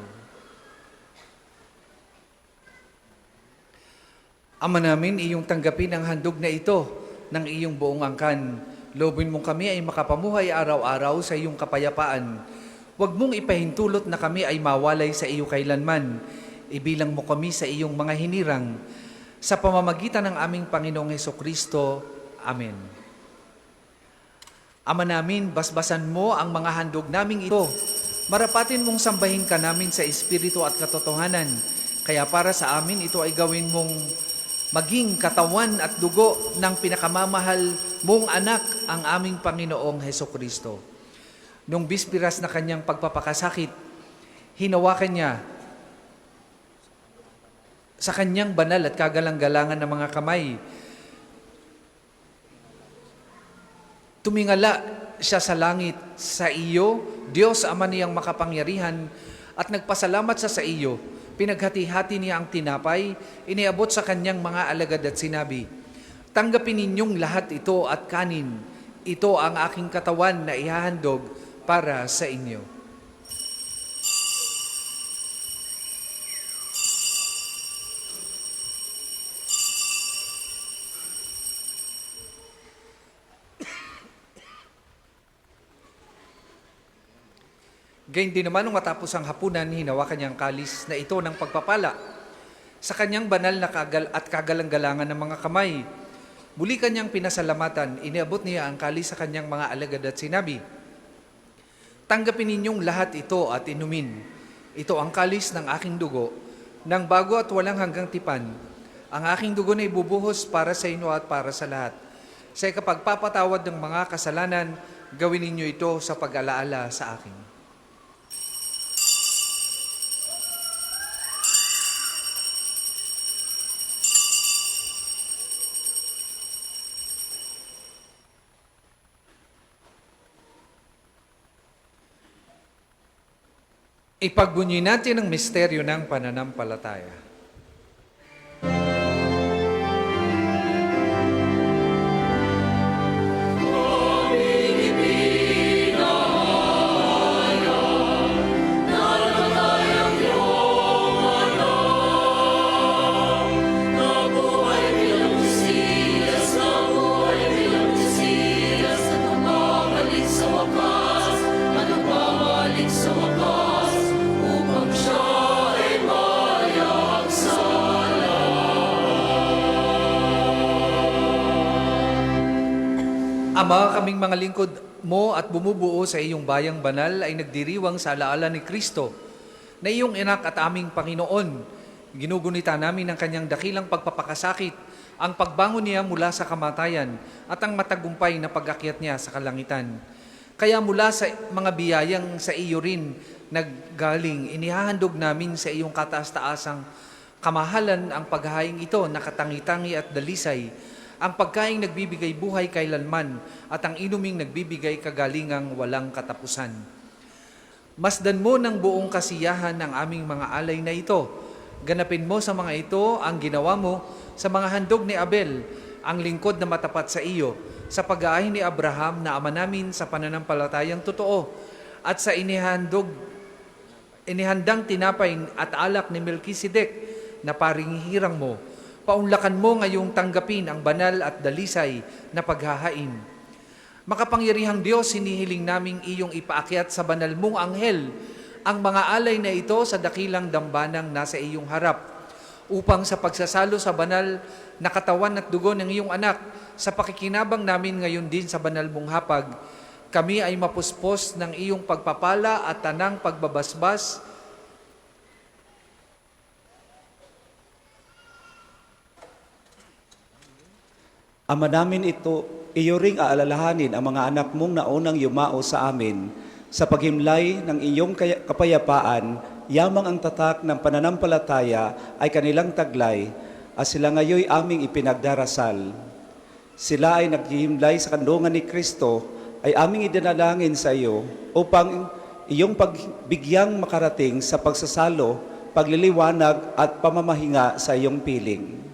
Ama namin, iyong tanggapin ang handog na ito ng iyong buong angkan. Loobin mong kami ay makapamuhay araw-araw sa iyong kapayapaan. Huwag mong ipahintulot na kami ay mawalay sa iyo kailanman. Ibilang mo kami sa iyong mga hinirang. Sa pamamagitan ng aming Panginoong Hesukristo. Amen. Ama namin, basbasan mo ang mga handog naming ito. Marapatin mong sambahin ka namin sa espiritu at katotohanan. Kaya para sa amin, ito ay gawin mong maging katawan at dugo ng pinakamamahal mong anak, ang aming Panginoong Hesukristo. Nung bispiras na kanyang pagpapakasakit, hinawakan niya sa kanyang banal at kagalang-galangan ng mga kamay. Tumingala siya sa langit, sa iyo, Diyos Ama niyang makapangyarihan, at nagpasalamat sa iyo. Pinaghati-hati niya ang tinapay, iniabot sa kanyang mga alagad at sinabi, "Tanggapin ninyong lahat ito at kanin. Ito ang aking katawan na ihahandog para sa inyo." Gayun din naman, nung matapos ang hapunan, hinawakan niya ang kalis na ito ng pagpapala sa kanyang banal na kagalang-galangan ng mga kamay. Muli kanyang pinasalamatan, iniabot niya ang kalis sa kanyang mga alagad at sinabi, "Tanggapin ninyong lahat ito at inumin. Ito ang kalis ng aking dugo, ng bago at walang hanggang tipan. Ang aking dugo na ibubuhos para sa inyo at para sa lahat. Sa ikapagpapatawad ng mga kasalanan, gawin ninyo ito sa pag-alaala sa akin." Ipagbunyi natin ang misteryo ng pananampalataya. Ama, kaming mga lingkod mo at bumubuo sa iyong bayang banal ay nagdiriwang sa alaala ni Kristo na iyong anak at aming Panginoon. Ginugunita namin ang kanyang dakilang pagpapakasakit, ang pagbangon niya mula sa kamatayan at ang matagumpay na pag-akyat niya sa kalangitan. Kaya mula sa mga biyayang sa iyo rin naggaling, inihahandog namin sa iyong kataas-taasang kamahalan ang paghahaing ito na katangi-tangi at dalisay, ang pagkaing nagbibigay buhay kailanman at ang inuming nagbibigay kagalingang walang katapusan. Masdan mo ng buong kasiyahan ng aming mga alay na ito. Ganapin mo sa mga ito ang ginawa mo sa mga handog ni Abel, ang lingkod na matapat sa iyo, sa pag-aahin ni Abraham na ama namin sa pananampalatayang totoo, at sa inihandang tinapay at alak ni Melkisedek na paring hirang mo. Paunlakan mo ngayong tanggapin ang banal at dalisay na paghahain. Makapangyarihang Diyos, hinihiling naming iyong ipaakyat sa banal mong anghel ang mga alay na ito sa dakilang dambanang nasa iyong harap, upang sa pagsasalo sa banal na katawan at dugo ng iyong anak, sa pakikinabang namin ngayon din sa banal mong hapag, kami ay mapuspos ng iyong pagpapala at tanang pagbabasbas Ama namin ito, iyo ring aalalahanin ang mga anak mong naunang yumao sa amin sa paghimlay ng iyong kapayapaan, yamang ang tatak ng pananampalataya ay kanilang taglay at sila ngayoy aming ipinagdarasal. Sila ay naghihimlay sa kandungan ni Kristo ay aming idinalangin sa iyo upang iyong pagbigyang makarating sa pagsasalo, pagliliwanag at pamamahinga sa iyong piling.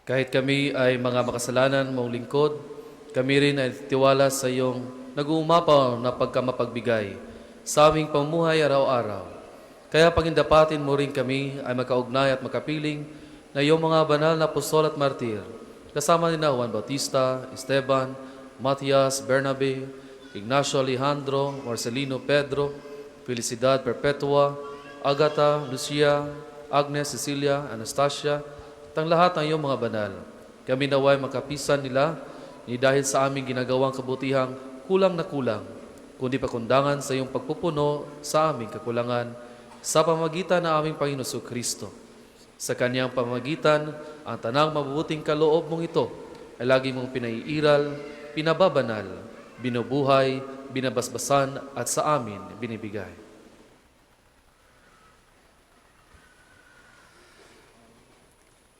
Kahit kami ay mga makasalanan mong lingkod, kami rin ay tiwala sa iyong nag-uumapaw na pagkamapagbigay sa aming pamuhay araw-araw. Kaya pagindapatin mo rin kami ay magkaugnay at makapiling na iyong mga banal na apostol at martir, kasama ni Juan Bautista, Esteban, Matias, Bernabe, Ignacio Alejandro, Marcelino Pedro, Felicidad Perpetua, Agata, Lucia, Agnes, Cecilia, Anastasia, at ang lahat ng iyong mga banal. Kami naway makapisan nila ni dahil sa aming ginagawang kabutihang kulang na kulang, kundi pakundangan sa iyong pagpupuno sa aming kakulangan sa pamagitan ng aming Panginoon Kristo. Sa kanyang pamagitan, ang tanang mabubuting kaloob mong ito ay lagi mong pinaiiral, pinababanal, binubuhay, binabasbasan at sa amin binibigay.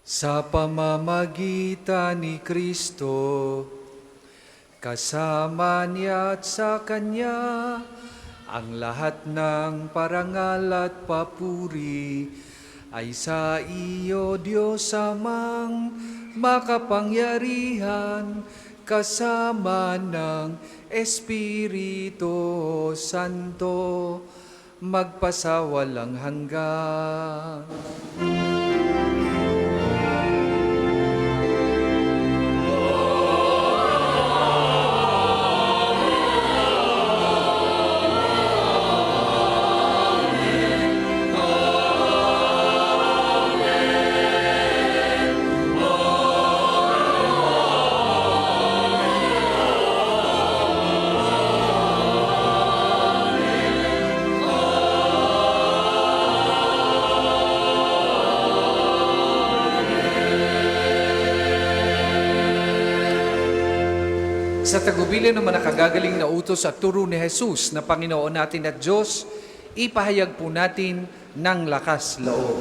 Sa pamamagitan ni Kristo, kasama niya at sa Kanya, ang lahat ng parangal at papuri ay sa iyo, Diyos Amang makapangyarihan, kasama ng Espiritu Santo, magpasawalang hanggan. Sa tagubilin ng mga nakagagaling na utos at turo ni Jesus na Panginoon natin at Diyos, ipahayag po natin ng lakas loob.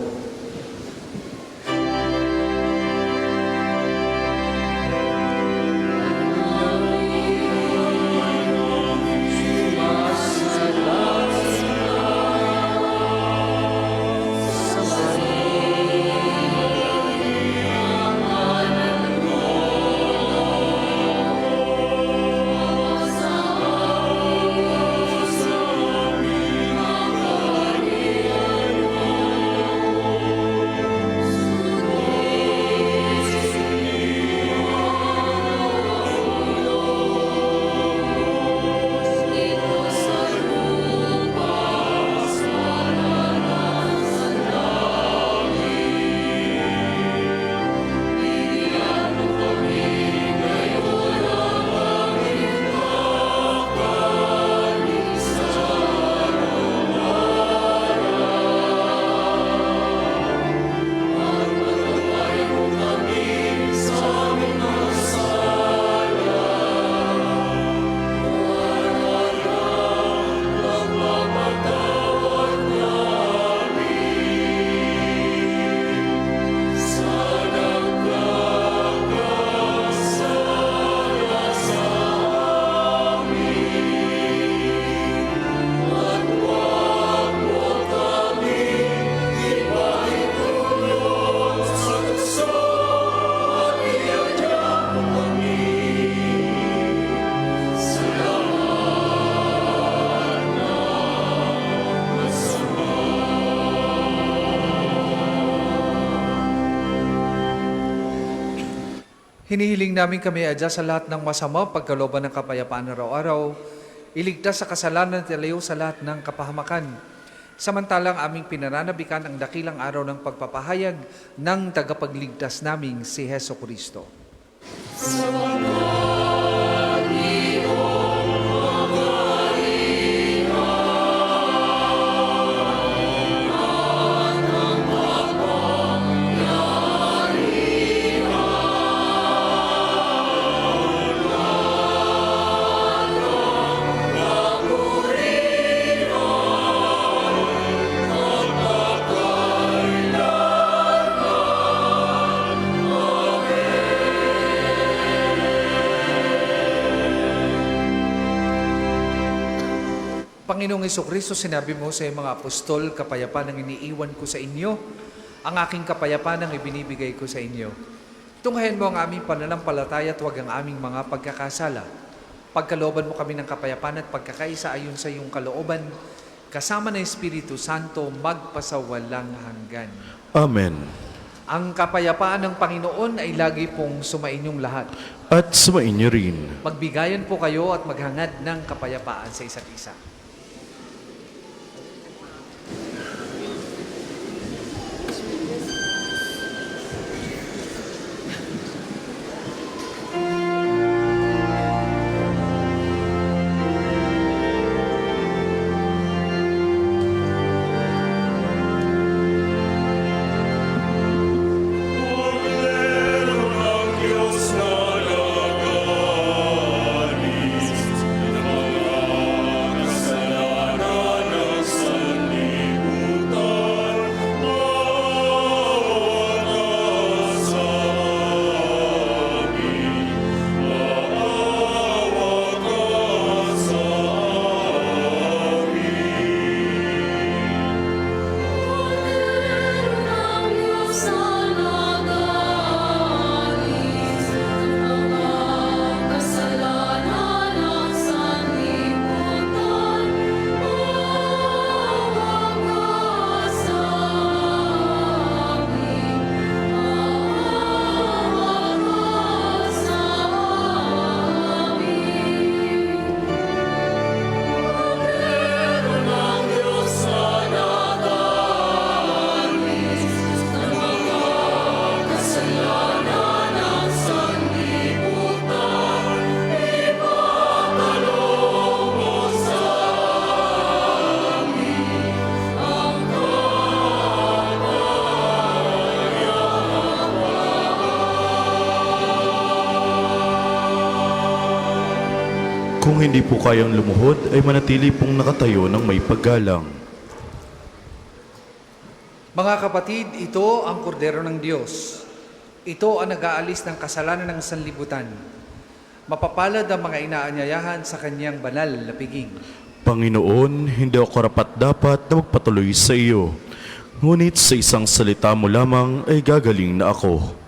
Hinihiling namin kami adya sa lahat ng masama, pagkalooban ng kapayapaan araw-araw, iligtas sa kasalanan at ilayo sa lahat ng kapahamakan. Samantalang aming pinananabikan ang dakilang araw ng pagpapahayag ng tagapagligtas naming si Heso Kristo. Panginoong Hesukristo, sinabi mo sa iyong mga apostol, kapayapaan ang iniiwan ko sa inyo, ang aking kapayapaan ang ibinibigay ko sa inyo. Tunghayan mo ang aming pananampalataya at huwag ang aming mga pagkakasala. Pagkalooban mo kami ng kapayapaan at pagkakaisa ayon sa iyong kalooban, kasama ng Espiritu Santo, magpasawalang hanggan. Amen. Ang kapayapaan ng Panginoon ay lagi pong sumainyong lahat. At sumainyo rin. Magbigayan po kayo at maghangad ng kapayapaan sa isa't isa. Kung hindi po kayang lumuhod, ay manatili pong nakatayo ng may paggalang. Mga kapatid, ito ang kordero ng Diyos. Ito ang nag-aalis ng kasalanan ng sanlibutan. Mapapalad ang mga inaanyayahan sa kanyang banal na piging. Panginoon, hindi ako karapat-dapat na magpatuloy sa iyo. Ngunit sa isang salita mo lamang ay gagaling na ako.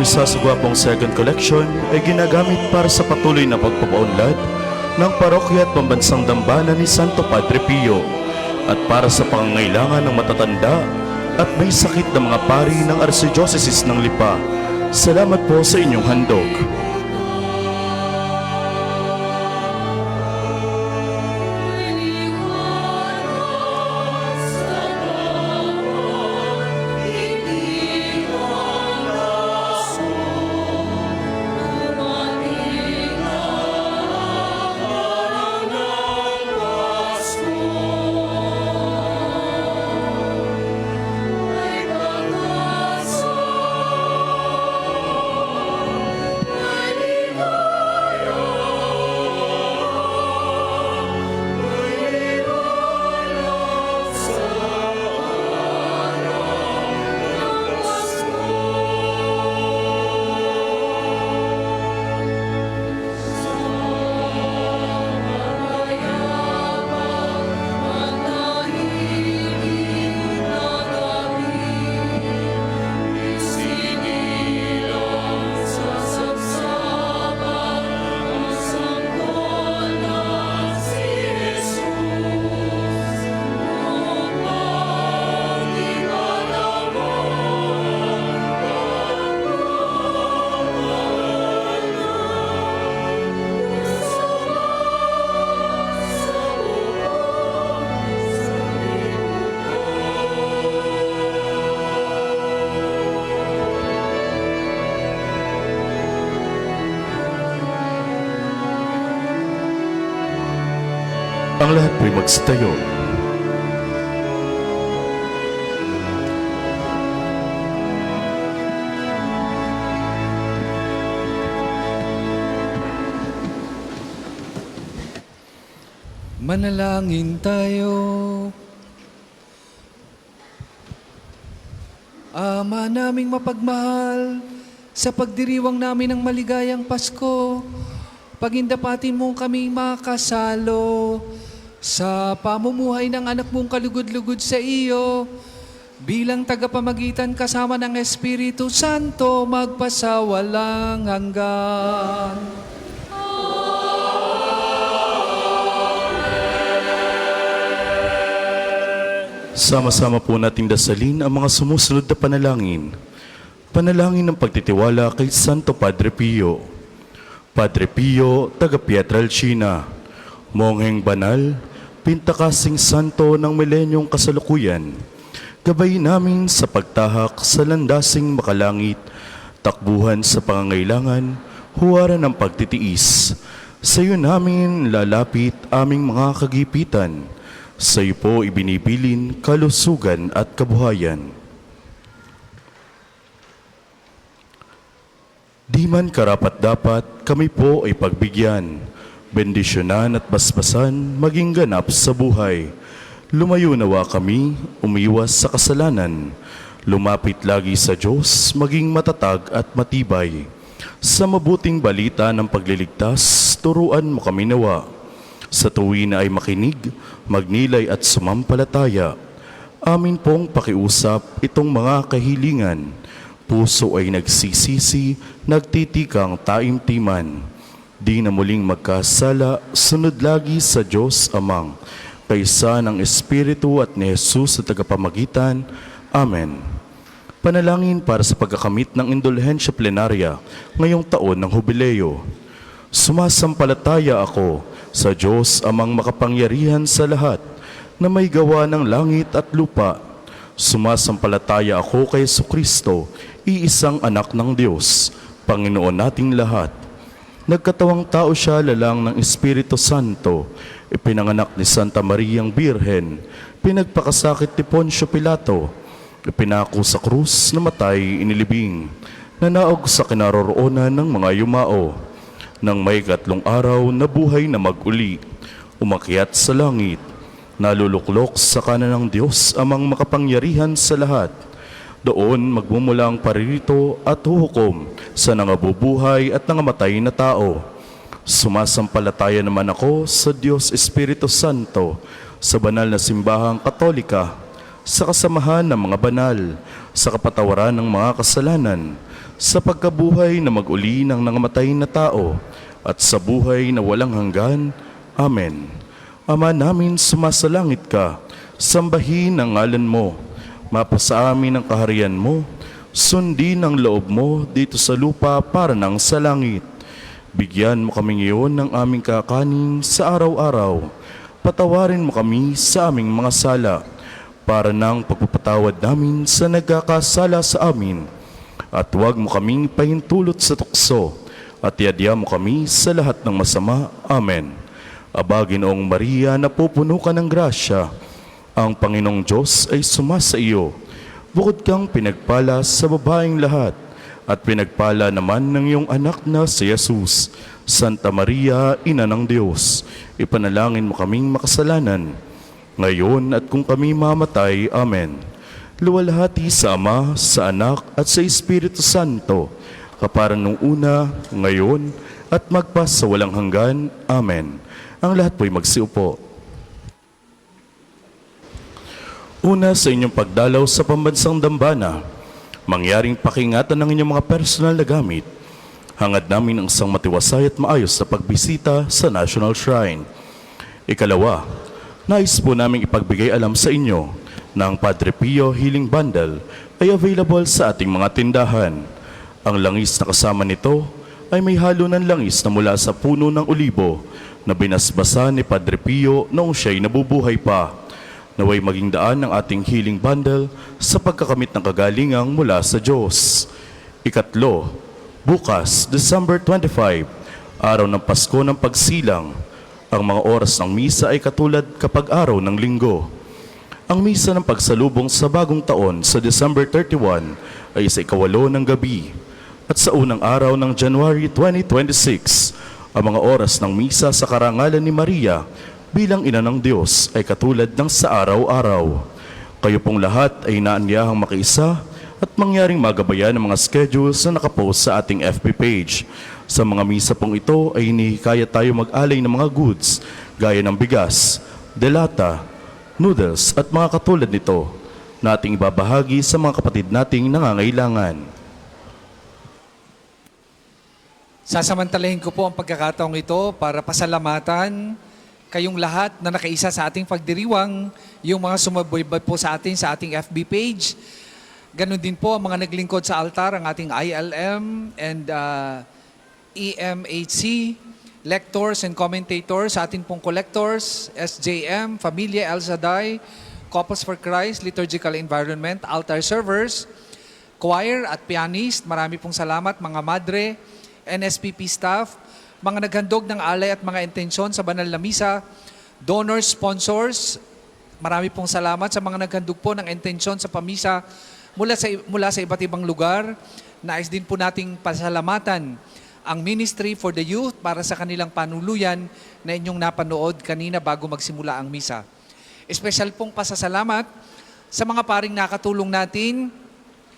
misa sa gwapong second collection ay ginagamit para sa patuloy na pagpapaunlad ng parokya at pambansang dambana ni Santo Padre Pio at para sa pangangailangan ng matatanda at may sakit na mga pari ng Archdiocese ng Lipa. Salamat po sa inyong handog. Ang lahat po'y magsitayo. Manalangin tayo. Ama naming mapagmahal, sa pagdiriwang namin ng maligayang Pasko, pagindapatin mo kami makasalo sa pamumuhay ng anak mong kalugod-lugod sa iyo, bilang tagapamagitan kasama ng Espiritu Santo, magpasawalang hanggan. Sama-sama po nating dasalin ang mga sumusunod na panalangin. Panalangin ng pagtitiwala kay Santo Padre Pio. Padre Pio, taga Pietrelcina, mongheng banal, pintakasing santo ng milenyong kasalukuyan, gabayin namin sa pagtahak sa landasing makalangit, takbuhan sa pangangailangan, huwaran ng pagtitiis. Sa iyo namin lalapit aming mga kagipitan, sa iyo po ibinibilin kalusugan at kabuhayan. Di man karapat-dapat, kami po ay pagbigyan, bendisyonan at basbasan, maging ganap sa buhay. Lumayo nawa kami, umiwas sa kasalanan. Lumapit lagi sa Diyos, maging matatag at matibay. Sa mabuting balita ng pagliligtas, turuan mo kami nawa. Sa tuwi na ay makinig, magnilay at sumampalataya. Amin pong pakiusap itong mga kahilingan. Puso ay nagsisisi, nagtitikang taimtiman. Di na muling magkasala, sunod lagi sa Diyos Amang, kaysa ng Espiritu at ni Jesus sa tagapamagitan. Amen. Panalangin para sa pagkakamit ng indulhensya plenarya ngayong taon ng Hubileo. Sumasampalataya ako sa Diyos Amang makapangyarihan sa lahat, na may gawa ng langit at lupa. Sumasampalataya ako kay Jesucristo, iisang anak ng Diyos, Panginoon nating lahat. Nagkatawang tao siya lalang ng Espiritu Santo, ipinanganak ni Santa Mariang Birhen, pinagpakasakit ni Poncio Pilato, ipinako sa krus, namatay, inilibing, nanaog sa kinaroroonan ng mga yumao. Nang may 3 araw, nabuhay na mag-uli, umakyat sa langit, naluluklok sa kanan ng Diyos Amang makapangyarihan sa lahat. Doon magmumula ang paririto at huhukom sa nangabubuhay at nangamatay na tao. Sumasampalataya naman ako sa Diyos Espiritu Santo, sa banal na simbahang Katolika, sa kasamahan ng mga banal, sa kapatawaran ng mga kasalanan, sa pagkabuhay na mag-uli ng nangamatay na tao, at sa buhay na walang hanggan. Amen. Ama namin, sumasalangit ka, sambahin ang ngalan mo, mapasa amin ang kaharian mo, sundin ang loob mo dito sa lupa para nang sa langit. Bigyan mo kami ngayon ng aming kakanin sa araw-araw. Patawarin mo kami sa aming mga sala, para nang pagpapatawad namin sa nagkakasala sa amin. At huwag mo kaming pahintulot sa tukso, at iadya mo kami sa lahat ng masama. Amen. Aba, Ginoong Maria, napupuno ka ng grasya, ang Panginoong Diyos ay sumasa iyo. Bukod kang pinagpala sa babaeng lahat, at pinagpala naman ng iyong anak na si Jesus. Santa Maria, Ina ng Diyos, ipanalangin mo kaming makasalanan, ngayon at kung kami mamatay. Amen. Luwalhati sa Ama, sa Anak, at sa Espiritu Santo, kapara nung una, ngayon, at magpa sa walang hanggan. Amen. Ang lahat po'y magsiupo. Una, sa inyong pagdalaw sa pambansang dambana, mangyaring pakingatan ng inyong mga personal na gamit. Hangad namin ang isang matiwasay at maayos na pagbisita sa National Shrine. Ikalawa, nais po namin ipagbigay alam sa inyo na ang Padre Pio Healing Bundle ay available sa ating mga tindahan. Ang langis na kasama nito ay may halo ng langis na mula sa puno ng olibo na binasbasa ni Padre Pio noong siya'y nabubuhay pa. Naway maging daan ng ating healing bundle sa pagkakamit ng kagalingang mula sa Diyos. Ikatlo, bukas, December 25, araw ng Pasko ng Pagsilang. Ang mga oras ng misa ay katulad kapag araw ng linggo. Ang misa ng pagsalubong sa bagong taon sa December 31 ay sa 8:08 ng gabi. At sa unang araw ng January 2026, ang mga oras ng misa sa karangalan ni Maria bilang ina ng Diyos ay katulad ng sa araw-araw. Kayo pong lahat ay naanyahang makiisa at mangyaring magabayan ng mga schedules na nakapost sa ating FB page. Sa mga misa pong ito ay hinihikayat tayo mag-alay ng mga goods gaya ng bigas, delata, noodles at mga katulad nito na ating ibabahagi sa mga kapatid nating nangangailangan. Sasamantalahin ko po ang pagkakataong ito para pasalamatan kayong lahat na nakaisa sa ating pagdiriwang, yung mga sumabaybay po sa ating FB page. Ganon din po ang mga naglingkod sa altar, ang ating ILM and EMHC, lectors and commentators, sa ating pong collectors, SJM, Familia El Shaddai, Couples for Christ, Liturgical Environment, altar servers, choir at pianist. Marami pong salamat mga madre, NSPP staff, mga naghandog ng alay at mga intensyon sa banal na misa, donors, sponsors, marami pong salamat sa mga naghandog po ng intensyon sa pamisa mula sa iba't ibang lugar. Nais din po nating pasalamatan ang Ministry for the Youth para sa kanilang panuluyan na inyong napanood kanina bago magsimula ang misa. Espesyal pong pasasalamat sa mga paring nakatulong natin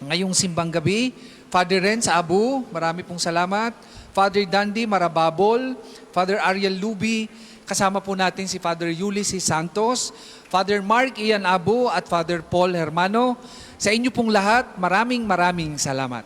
ngayong simbang gabi. Father Renz Abu, marami pong salamat. Father Dandy Marababol, Father Ariel Luby, kasama po natin si Father Ulysses Santos, Father Mark Ian Abu at Father Paul Hermano. Sa inyo pong lahat, maraming salamat.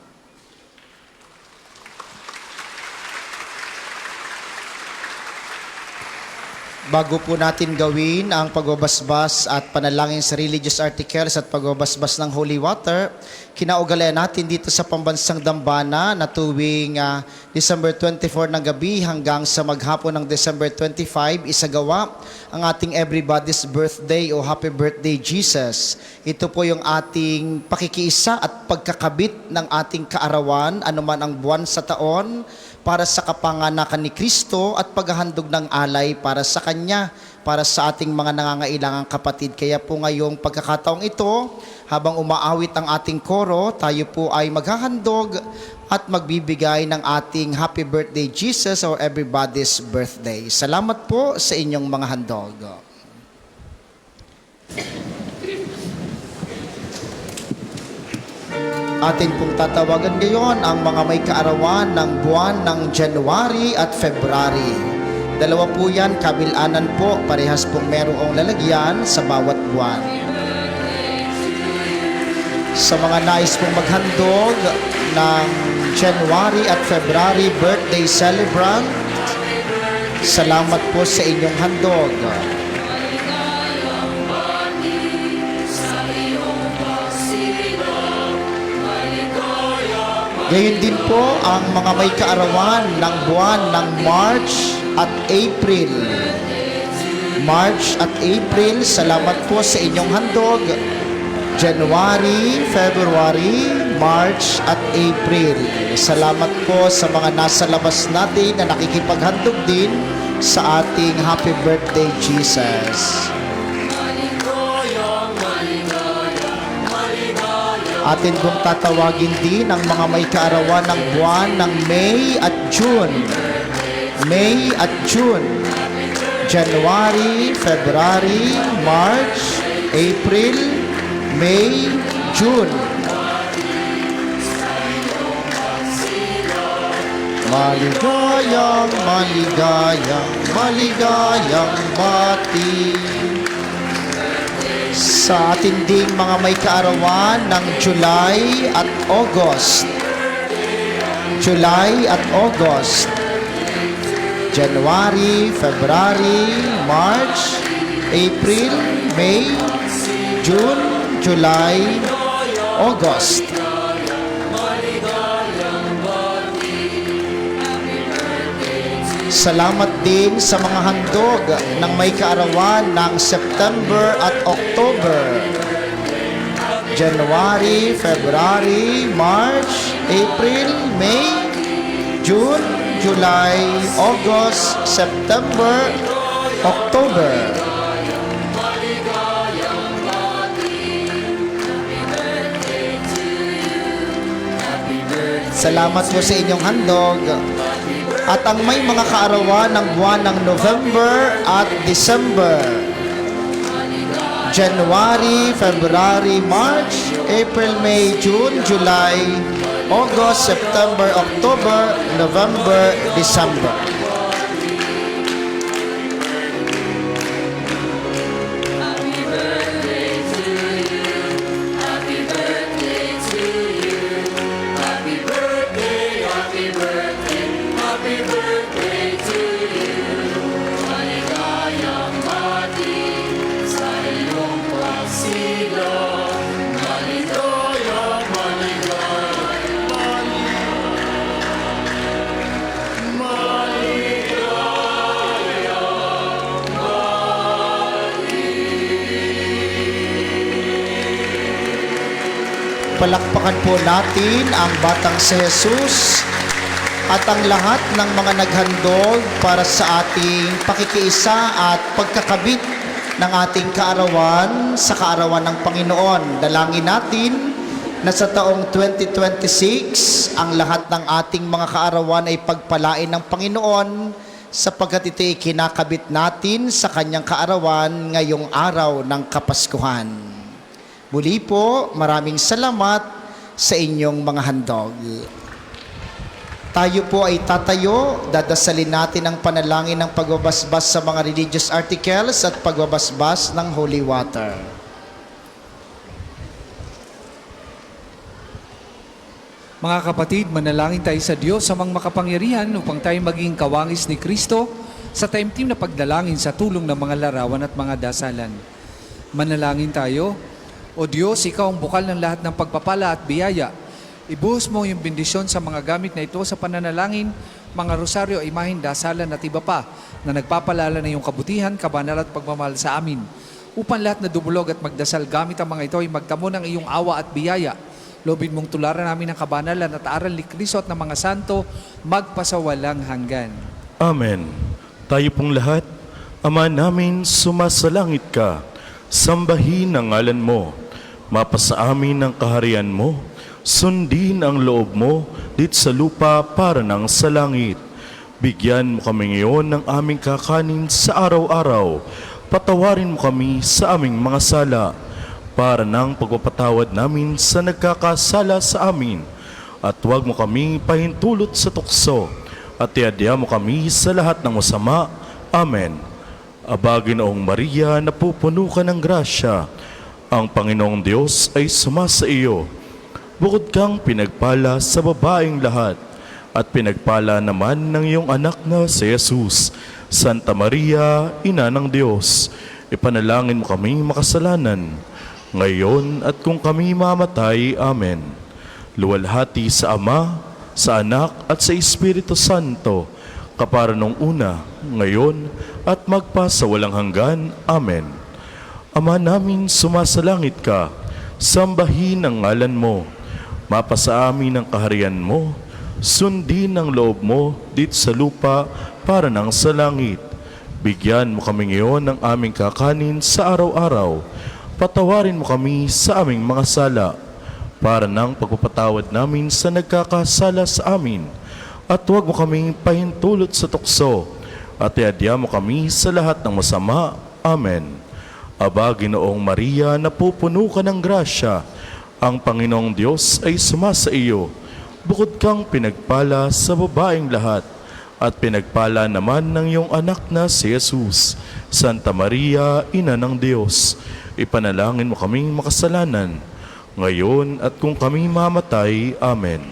Bago po natin gawin ang pagbabasbas at panalangin sa religious articles at pagbabasbas ng holy water, kinaugalian natin dito sa pambansang Dambana na tuwing December 24 ng gabi hanggang sa maghapon ng December 25, isagawa ang ating Everybody's Birthday o Happy Birthday Jesus. Ito po yung ating pakikiisa at pagkakabit ng ating kaarawan, anuman ang buwan sa taon, para sa kapanganakan ni Kristo at paghahandog ng alay para sa Kanya, para sa ating mga nangangailangang kapatid. Kaya po ngayong pagkakataong ito, habang umaawit ang ating koro, tayo po ay maghahandog at magbibigay ng ating Happy Birthday Jesus or Everybody's Birthday. Salamat po sa inyong mga handog. Atin pong tatawagan ngayon ang mga may kaarawan ng buwan ng January at February. Dalawa po yan, kabilanan po, parehas pong merong lalagyan sa bawat buwan. Sa mga nais pong maghandog ng January at February birthday celebrant, salamat po sa inyong handog. Gayon din po ang mga may kaarawan ng buwan ng March at April. March at April, salamat po sa inyong handog. January, February, March at April. Salamat po sa mga nasa labas natin na nakikipaghandog din sa ating Happy Birthday Jesus. Atin pong tatawagin din ang mga may kaarawan ng buwan ng May at June. May at June. January, February, March, April, May, June. Maligayang, maligayang, maligayang bati sa atin ding mga may kaarawan ng July at August. July at August. January, February, March, April, May, June, July, August. Salamat din sa mga handog ng may kaarawan ng September at October. January, February, March, April, May, June, July, August, September, October. Salamat po sa inyong handog. At ang may mga kaarawan ng buwan ng November at December. January, February, March, April, May, June, July, August, September, October, November, December. Palakpakan po natin ang batang si Jesus at ang lahat ng mga naghandog para sa ating pakikiisa at pagkakabit ng ating kaarawan sa kaarawan ng Panginoon. Dalangin natin na sa taong 2026, ang lahat ng ating mga kaarawan ay pagpalain ng Panginoon sapagkat ito ay kinakabit natin sa kanyang kaarawan ngayong araw ng Kapaskuhan. Muli po, maraming salamat sa inyong mga handog. Tayo po ay tatayo, dadasalin natin ang panalangin ng pagbabasbas sa mga religious articles at pagbabasbas ng holy water. Mga kapatid, manalangin tayo sa Diyos sa mga makapangyarihan upang tayo maging kawangis ni Kristo sa taimtim na pagdalangin sa tulong ng mga larawan at mga dasalan. Manalangin tayo. O Diyos, Ikaw ang bukal ng lahat ng pagpapala at biyaya. Ibuhos mo yung bendisyon sa mga gamit na ito sa pananalangin, mga rosaryo, imahin, dasalan at iba pa na nagpapalala na iyong kabutihan, kabanal at pagmamahal sa amin. Upang lahat na dumulog at magdasal gamit ang mga ito ay magtamo ng iyong awa at biyaya. Lobin mong tularan namin ang kabanalan at aral ni Kristo at ng mga santo magpasawalang hanggan. Amen. Tayo pong lahat, Ama namin, sumasalangit ka, sambahin ang ngalan mo, mapasa amin ang kaharian mo, sundin ang loob mo dit sa lupa para ng sa langit. Bigyan mo kami ngayon ng aming kakanin sa araw-araw. Patawarin mo kami sa aming mga sala para ng pagpapatawad namin sa nagkakasala sa amin. At huwag mo kami pahintulot sa tukso at iadya mo kami sa lahat ng masama. Amen. Aba, Ginoong Maria, napupuno ka ng grasya. Ang Panginoong Diyos ay sumasa iyo. Bukod kang pinagpala sa babaeng lahat, at pinagpala naman ng iyong anak na si Jesus. Santa Maria, Ina ng Diyos, ipanalangin mo kaming makasalanan, ngayon at kung kami mamatay. Amen. Luwalhati sa Ama, sa Anak at sa Espiritu Santo, kapara nung una, ngayon at magpasawalang hanggan. Amen. Ama namin, sumasalangit ka, sambahin ang ngalan mo, mapasa amin ang kaharian mo, sundin ang loob mo dito sa lupa para nang sa langit. Bigyan mo kami ngayon ng aming kakanin sa araw-araw. Patawarin mo kami sa aming mga sala, para nang pagpapatawad namin sa nagkakasala sa amin. At huwag mo kaming pahintulot sa tukso, at iadya mo kami sa lahat ng masama. Amen. Aba, Ginoong Maria, napupuno ka ng grasya, ang Panginoong Diyos ay sumasa iyo. Bukod kang pinagpala sa babaeng lahat, at pinagpala naman ng iyong anak na si Jesus. Santa Maria, Ina ng Diyos, ipanalangin mo kaming makasalanan, ngayon at kung kami mamatay. Amen.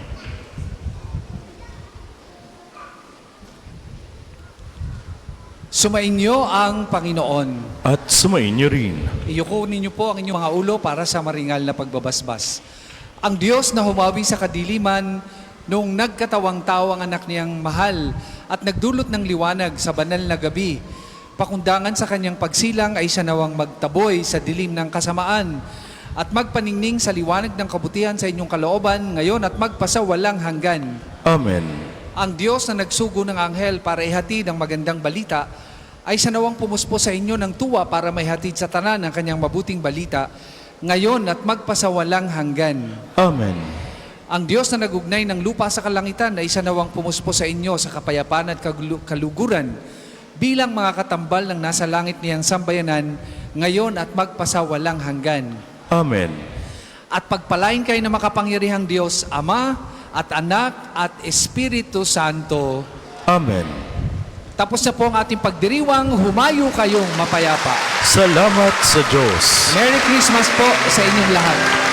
Sumainyo ang Panginoon. At sumainyo rin. Iyuko ninyo po ang inyong mga ulo para sa maringal na pagbabasbas. Ang Diyos na humawi sa kadiliman noong nagkatawang tao ang anak niyang mahal at nagdulot ng liwanag sa banal na gabi, pakundangan sa kanyang pagsilang ay siya nawang magtaboy sa dilim ng kasamaan at magpaningning sa liwanag ng kabutihan sa inyong kalooban ngayon at magpasawalang hanggan. Amen. Ang Diyos na nagsugo ng anghel para ihatid ang magandang balita ay siya nawang pumuspo sa inyo ng tuwa para maihatid sa tanan ang kanyang mabuting balita ngayon at magpasawalang hanggan. Amen. Ang Diyos na nagugnay ng lupa sa kalangitan ay siya nawang pumuspo sa inyo sa kapayapaan at kaluguran bilang mga katambal ng nasa langit niyang sambayanan ngayon at magpasawalang hanggan. Amen. At pagpalain kayo ng makapangyarihang Diyos, Ama at Anak at Espiritu Santo. Amen. Tapos na po ang ating pagdiriwang, humayo kayong mapayapa. Salamat sa Diyos. Merry Christmas po sa inyong lahat.